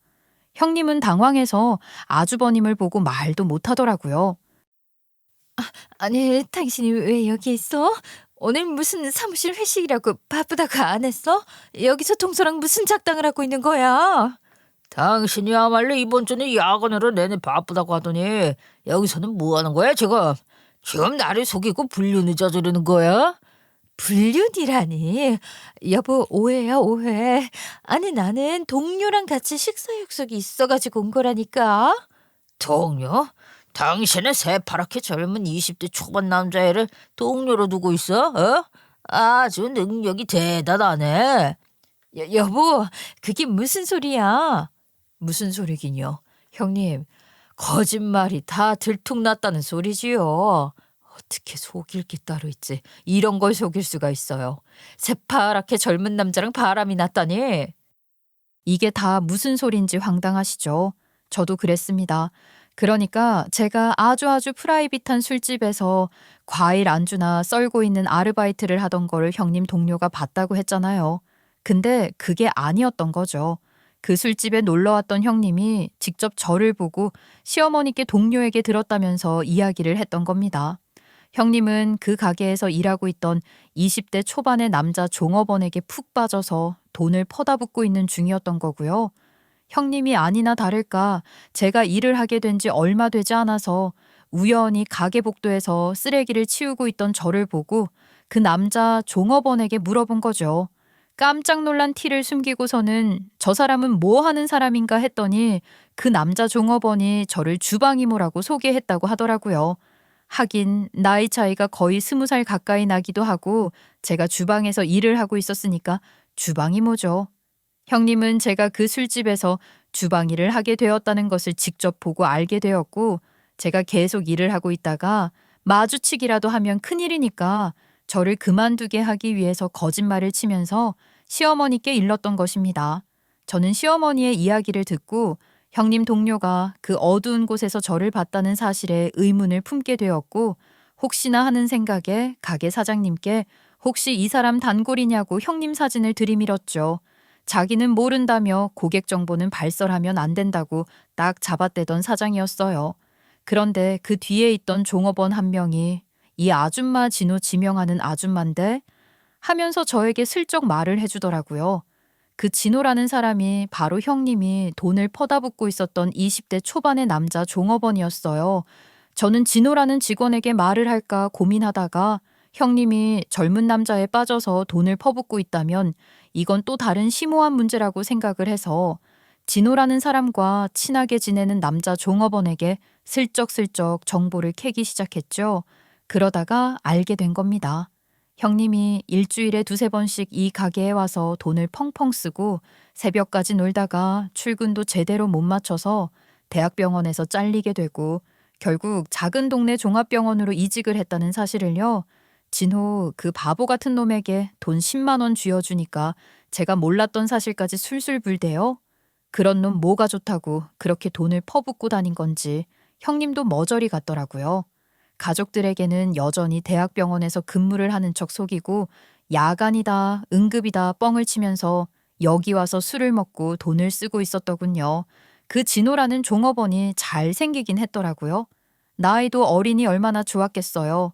형님은 당황해서 아주버님을 보고 말도 못하더라고요. 아니, 당신이 왜 여기 있어? 오늘 무슨 사무실 회식이라고 바쁘다고 안 했어? 여기서 동서랑 무슨 작당을 하고 있는 거야? 당신이야말로 이번 주는 야근으로 내내 바쁘다고 하더니 여기서는 뭐 하는 거야 지금? 지금 나를 속이고 불륜을 저지르는 거야? 불륜이라니. 여보, 오해야, 오해. 아니, 나는 동료랑 같이 식사 약속이 있어가지고 온 거라니까. 동료? 당신은 새파랗게 젊은 20대 초반 남자애를 동료로 두고 있어? 어? 아주 능력이 대단하네. 여보, 그게 무슨 소리야? 무슨 소리긴요? 형님, 거짓말이 다 들통났다는 소리지요. 어떻게 속일 게 따로 있지? 이런 걸 속일 수가 있어요. 새파랗게 젊은 남자랑 바람이 났다니. 이게 다 무슨 소린지 황당하시죠? 저도 그랬습니다. 그러니까 제가 아주 프라이빗한 술집에서 과일 안주나 썰고 있는 아르바이트를 하던 걸 형님 동료가 봤다고 했잖아요. 근데 그게 아니었던 거죠. 그 술집에 놀러 왔던 형님이 직접 저를 보고 시어머니께 동료에게 들었다면서 이야기를 했던 겁니다. 형님은 그 가게에서 일하고 있던 20대 초반의 남자 종업원에게 푹 빠져서 돈을 퍼다붓고 있는 중이었던 거고요. 형님이 아니나 다를까 제가 일을 하게 된 지 얼마 되지 않아서 우연히 가게 복도에서 쓰레기를 치우고 있던 저를 보고 그 남자 종업원에게 물어본 거죠. 깜짝 놀란 티를 숨기고서는 저 사람은 뭐 하는 사람인가 했더니 그 남자 종업원이 저를 주방이모라고 소개했다고 하더라고요. 하긴 나이 차이가 거의 20살 가까이 나기도 하고 제가 주방에서 일을 하고 있었으니까 주방이모죠. 형님은 제가 그 술집에서 주방 일을 하게 되었다는 것을 직접 보고 알게 되었고 제가 계속 일을 하고 있다가 마주치기라도 하면 큰일이니까 저를 그만두게 하기 위해서 거짓말을 치면서 시어머니께 일렀던 것입니다. 저는 시어머니의 이야기를 듣고 형님 동료가 그 어두운 곳에서 저를 봤다는 사실에 의문을 품게 되었고 혹시나 하는 생각에 가게 사장님께 혹시 이 사람 단골이냐고 형님 사진을 들이밀었죠. 자기는 모른다며 고객 정보는 발설하면 안 된다고 딱 잡아떼던 사장이었어요. 그런데 그 뒤에 있던 종업원 한 명이 이 아줌마 진호 지명하는 아줌마인데 하면서 저에게 슬쩍 말을 해주더라고요. 그 진호라는 사람이 바로 형님이 돈을 퍼다붓고 있었던 20대 초반의 남자 종업원이었어요. 저는 진호라는 직원에게 말을 할까 고민하다가 형님이 젊은 남자에 빠져서 돈을 퍼붓고 있다면 이건 또 다른 심오한 문제라고 생각을 해서 진호라는 사람과 친하게 지내는 남자 종업원에게 슬쩍슬쩍 정보를 캐기 시작했죠. 그러다가 알게 된 겁니다. 형님이 일주일에 2~3번씩 이 가게에 와서 돈을 펑펑 쓰고 새벽까지 놀다가 출근도 제대로 못 맞춰서 대학병원에서 잘리게 되고 결국 작은 동네 종합병원으로 이직을 했다는 사실을요. 진호 그 바보 같은 놈에게 돈 10만 원 쥐어주니까 제가 몰랐던 사실까지 술술 불대요. 그런 놈 뭐가 좋다고 그렇게 돈을 퍼붓고 다닌 건지 형님도 머저리 같더라고요. 가족들에게는 여전히 대학병원에서 근무를 하는 척 속이고 야간이다 응급이다 뻥을 치면서 여기 와서 술을 먹고 돈을 쓰고 있었더군요. 그 진호라는 종업원이 잘생기긴 했더라고요. 나이도 어리니 얼마나 좋았겠어요.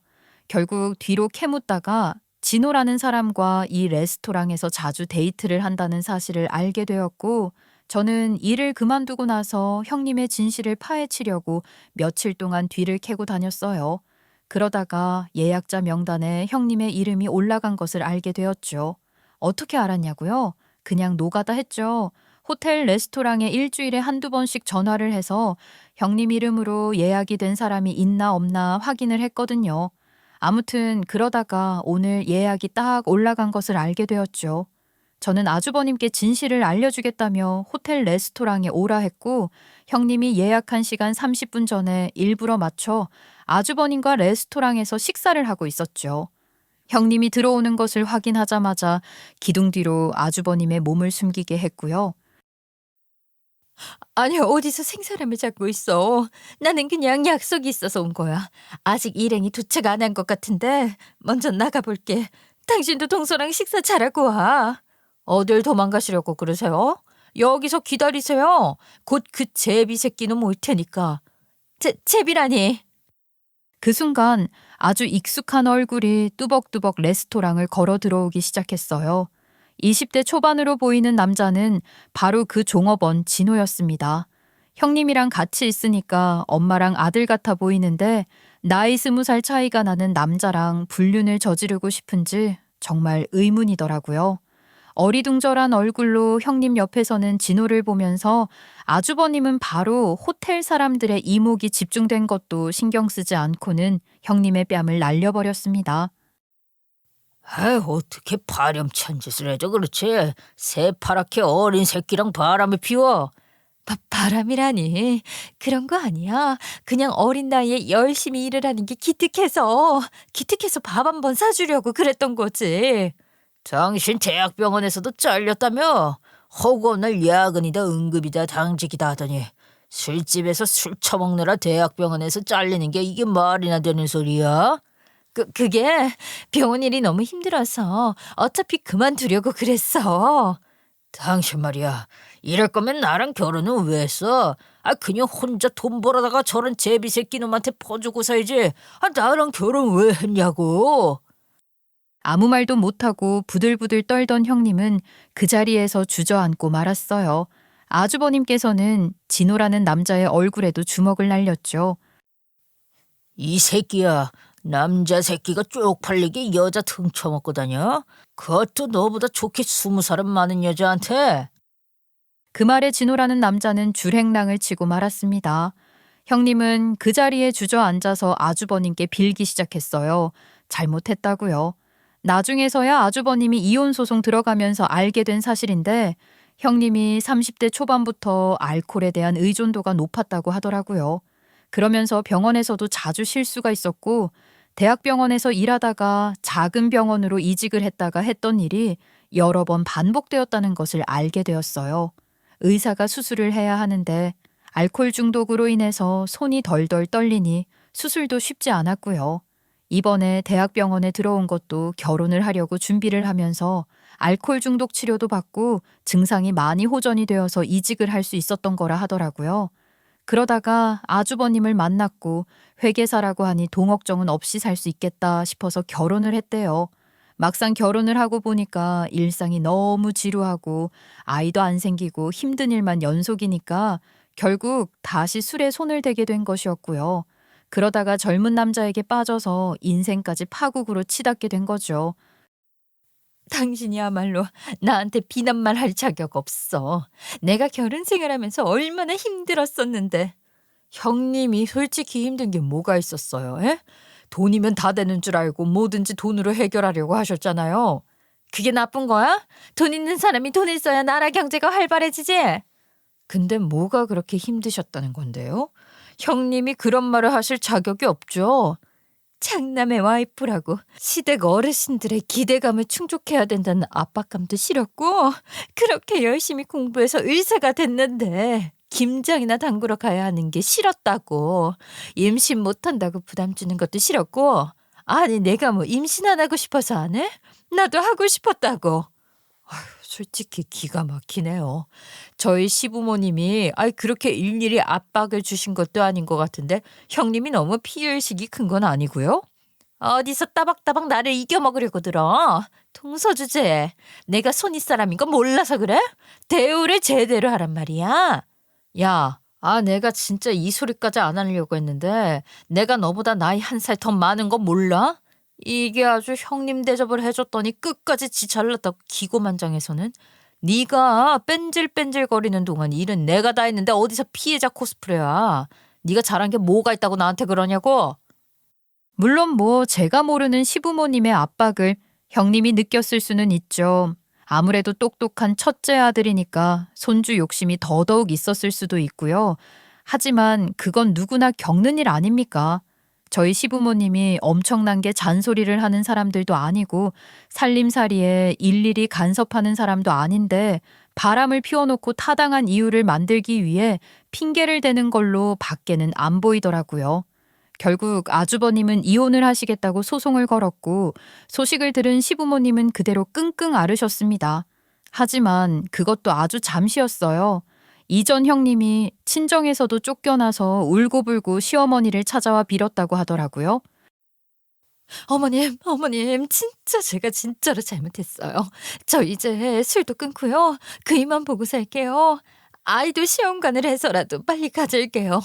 결국 뒤로 캐묻다가 진호라는 사람과 이 레스토랑에서 자주 데이트를 한다는 사실을 알게 되었고 저는 일을 그만두고 나서 형님의 진실을 파헤치려고 며칠 동안 뒤를 캐고 다녔어요. 그러다가 예약자 명단에 형님의 이름이 올라간 것을 알게 되었죠. 어떻게 알았냐고요? 그냥 노가다 했죠. 호텔 레스토랑에 일주일에 한두 번씩 전화를 해서 형님 이름으로 예약이 된 사람이 있나 없나 확인을 했거든요. 아무튼 그러다가 오늘 예약이 딱 올라간 것을 알게 되었죠. 저는 아주버님께 진실을 알려주겠다며 호텔 레스토랑에 오라 했고 형님이 예약한 시간 30분 전에 일부러 맞춰 아주버님과 레스토랑에서 식사를 하고 있었죠. 형님이 들어오는 것을 확인하자마자 기둥 뒤로 아주버님의 몸을 숨기게 했고요. 아니, 어디서 생사람을 잡고 있어. 나는 그냥 약속이 있어서 온 거야. 아직 일행이 도착 안 한 것 같은데 먼저 나가볼게. 당신도 동서랑 식사 잘하고 와. 어딜 도망가시려고 그러세요? 여기서 기다리세요. 곧 그 제비 새끼는 올 테니까. 제비라니. 그 순간 아주 익숙한 얼굴이 뚜벅뚜벅 레스토랑을 걸어 들어오기 시작했어요. 20대 초반으로 보이는 남자는 바로 그 종업원 진호였습니다. 형님이랑 같이 있으니까 엄마랑 아들 같아 보이는데 나이 20살 차이가 나는 남자랑 불륜을 저지르고 싶은지 정말 의문이더라고요. 어리둥절한 얼굴로 형님 옆에서는 진호를 보면서 아주버님은 바로 호텔 사람들의 이목이 집중된 것도 신경 쓰지 않고는 형님의 뺨을 날려버렸습니다. 아이, 어떻게 파렴치한 짓을 해줘 그렇지. 새파랗게 어린 새끼랑 바람을 피워. 바람이라니. 그런 거 아니야. 그냥 어린 나이에 열심히 일을 하는 게 기특해서 밥 한 번 사주려고 그랬던 거지. 당신 대학병원에서도 잘렸다며? 허구없는 야근이다 응급이다 당직이다 하더니 술집에서 술 처먹느라 대학병원에서 잘리는 게 이게 말이나 되는 소리야? 그게 병원 일이 너무 힘들어서 어차피 그만두려고 그랬어. 당신 말이야, 이럴 거면 나랑 결혼은 왜 했어? 그냥 혼자 돈 벌어다가 저런 제비새끼 놈한테 퍼주고 살지. 나랑 결혼 왜 했냐고. 아무 말도 못하고 부들부들 떨던 형님은 그 자리에서 주저앉고 말았어요. 아주버님께서는 진호라는 남자의 얼굴에도 주먹을 날렸죠. 이 새끼야, 남자 새끼가 쪽팔리게 여자 등쳐먹고 다녀? 그것도 너보다 좋게 20살은 많은 여자한테? 그 말에 진호라는 남자는 줄행랑을 치고 말았습니다. 형님은 그 자리에 주저앉아서 아주버님께 빌기 시작했어요. 잘못했다고요. 나중에서야 아주버님이 이혼 소송 들어가면서 알게 된 사실인데 형님이 30대 초반부터 알코올에 대한 의존도가 높았다고 하더라고요. 그러면서 병원에서도 자주 실수가 있었고 대학병원에서 일하다가 작은 병원으로 이직을 했다가 했던 일이 여러 번 반복되었다는 것을 알게 되었어요. 의사가 수술을 해야 하는데 알코올 중독으로 인해서 손이 덜덜 떨리니 수술도 쉽지 않았고요. 이번에 대학병원에 들어온 것도 결혼을 하려고 준비를 하면서 알코올 중독 치료도 받고 증상이 많이 호전이 되어서 이직을 할 수 있었던 거라 하더라고요. 그러다가 아주버님을 만났고 회계사라고 하니 동업정은 없이 살 수 있겠다 싶어서 결혼을 했대요. 막상 결혼을 하고 보니까 일상이 너무 지루하고 아이도 안 생기고 힘든 일만 연속이니까 결국 다시 술에 손을 대게 된 것이었고요. 그러다가 젊은 남자에게 빠져서 인생까지 파국으로 치닫게 된 거죠. 당신이야말로 나한테 비난말 할 자격 없어. 내가 결혼 생활하면서 얼마나 힘들었었는데. 형님이 솔직히 힘든 게 뭐가 있었어요? 에? 돈이면 다 되는 줄 알고 뭐든지 돈으로 해결하려고 하셨잖아요. 그게 나쁜 거야? 돈 있는 사람이 돈 있어야 나라 경제가 활발해지지. 근데 뭐가 그렇게 힘드셨다는 건데요? 형님이 그런 말을 하실 자격이 없죠. 장남의 와이프라고 시댁 어르신들의 기대감을 충족해야 된다는 압박감도 싫었고 그렇게 열심히 공부해서 의사가 됐는데 김장이나 담그러 가야 하는 게 싫었다고. 임신 못한다고 부담 주는 것도 싫었고 아니 내가 뭐 임신 안 하고 싶어서 안 해? 나도 하고 싶었다고. 솔직히 기가 막히네요. 저희 시부모님이 그렇게 일일이 압박을 주신 것도 아닌 것 같은데 형님이 너무 피해의식이 큰 건 아니고요? 어디서 따박따박 나를 이겨먹으려고 들어. 동서주제. 내가 손윗 사람인 거 몰라서 그래? 대우를 제대로 하란 말이야. 야, 내가 진짜 이 소리까지 안 하려고 했는데 내가 너보다 나이 1살 더 많은 거 몰라? 이게 아주 형님 대접을 해줬더니 끝까지 지 잘났다고 기고만장해서는 네가 뺀질뺀질거리는 동안 일은 내가 다 했는데 어디서 피해자 코스프레야. 네가 잘한 게 뭐가 있다고 나한테 그러냐고. 물론 제가 모르는 시부모님의 압박을 형님이 느꼈을 수는 있죠. 아무래도 똑똑한 첫째 아들이니까 손주 욕심이 더더욱 있었을 수도 있고요. 하지만 그건 누구나 겪는 일 아닙니까? 저희 시부모님이 엄청난 게 잔소리를 하는 사람들도 아니고 살림살이에 일일이 간섭하는 사람도 아닌데 바람을 피워놓고 타당한 이유를 만들기 위해 핑계를 대는 걸로 밖에는 안 보이더라고요. 결국 아주버님은 이혼을 하시겠다고 소송을 걸었고 소식을 들은 시부모님은 그대로 끙끙 앓으셨습니다. 하지만 그것도 아주 잠시였어요. 이전 형님이 친정에서도 쫓겨나서 울고불고 시어머니를 찾아와 빌었다고 하더라고요. 어머님, 진짜 제가 진짜로 잘못했어요. 저 이제 술도 끊고요. 그이만 보고 살게요. 아이도 시험관을 해서라도 빨리 가질게요.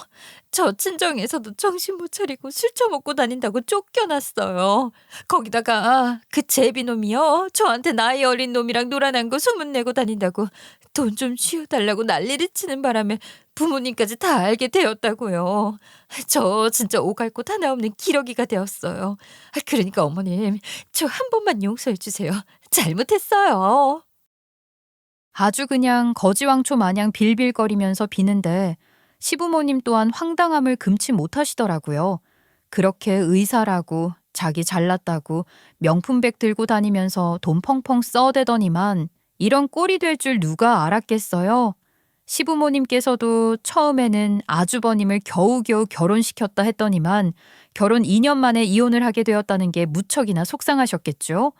저 친정에서도 정신 못 차리고 술 처먹고 다닌다고 쫓겨났어요. 거기다가 그 제비놈이요. 저한테 나이 어린 놈이랑 놀아난 거 소문내고 다닌다고 돈 좀 쥐어달라고 난리를 치는 바람에 부모님까지 다 알게 되었다고요. 저 진짜 오갈 곳 하나 없는 기러기가 되었어요. 그러니까 어머님, 저 한 번만 용서해 주세요. 잘못했어요. 아주 그냥 거지왕초 마냥 빌빌거리면서 비는데 시부모님 또한 황당함을 금치 못하시더라고요. 그렇게 의사라고 자기 잘났다고 명품백 들고 다니면서 돈 펑펑 써대더니만 이런 꼴이 될 줄 누가 알았겠어요. 시부모님께서도 처음에는 아주버님을 겨우겨우 결혼시켰다 했더니만 결혼 2년 만에 이혼을 하게 되었다는 게 무척이나 속상하셨겠죠.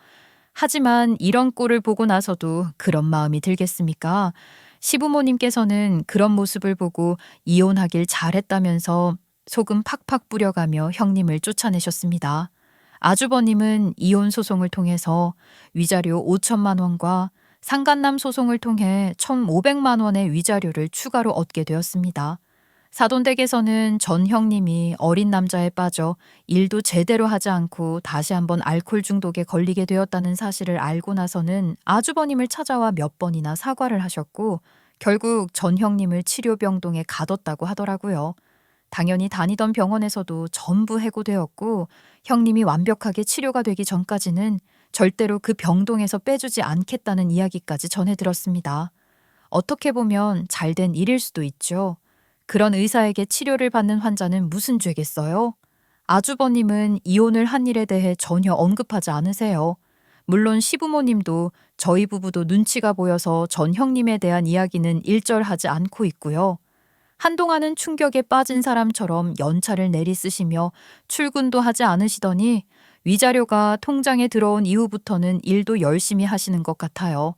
하지만 이런 꼴을 보고 나서도 그런 마음이 들겠습니까? 시부모님께서는 그런 모습을 보고 이혼하길 잘했다면서 소금 팍팍 뿌려가며 형님을 쫓아내셨습니다. 아주버님은 이혼 소송을 통해서 위자료 5천만 원과 상간남 소송을 통해 1,500만 원의 위자료를 추가로 얻게 되었습니다. 사돈댁에서는 전 형님이 어린 남자에 빠져 일도 제대로 하지 않고 다시 한번 알코올 중독에 걸리게 되었다는 사실을 알고 나서는 아주버님을 찾아와 몇 번이나 사과를 하셨고 결국 전 형님을 치료병동에 가뒀다고 하더라고요. 당연히 다니던 병원에서도 전부 해고되었고 형님이 완벽하게 치료가 되기 전까지는 절대로 그 병동에서 빼주지 않겠다는 이야기까지 전해 들었습니다. 어떻게 보면 잘된 일일 수도 있죠. 그런 의사에게 치료를 받는 환자는 무슨 죄겠어요? 아주버님은 이혼을 한 일에 대해 전혀 언급하지 않으세요. 물론 시부모님도 저희 부부도 눈치가 보여서 전 형님에 대한 이야기는 일절하지 않고 있고요. 한동안은 충격에 빠진 사람처럼 연차를 내리쓰시며 출근도 하지 않으시더니 위자료가 통장에 들어온 이후부터는 일도 열심히 하시는 것 같아요.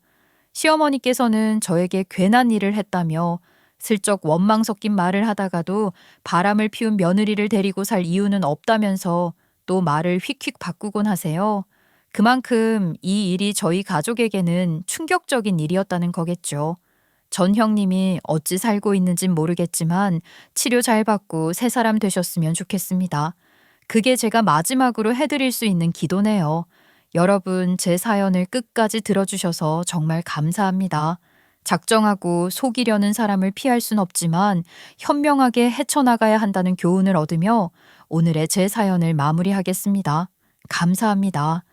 시어머니께서는 저에게 괜한 일을 했다며 슬쩍 원망 섞인 말을 하다가도 바람을 피운 며느리를 데리고 살 이유는 없다면서 또 말을 휙휙 바꾸곤 하세요. 그만큼 이 일이 저희 가족에게는 충격적인 일이었다는 거겠죠. 전 형님이 어찌 살고 있는진 모르겠지만 치료 잘 받고 새 사람 되셨으면 좋겠습니다. 그게 제가 마지막으로 해드릴 수 있는 기도네요. 여러분 제 사연을 끝까지 들어주셔서 정말 감사합니다. 작정하고 속이려는 사람을 피할 순 없지만 현명하게 헤쳐나가야 한다는 교훈을 얻으며 오늘의 제 사연을 마무리하겠습니다. 감사합니다.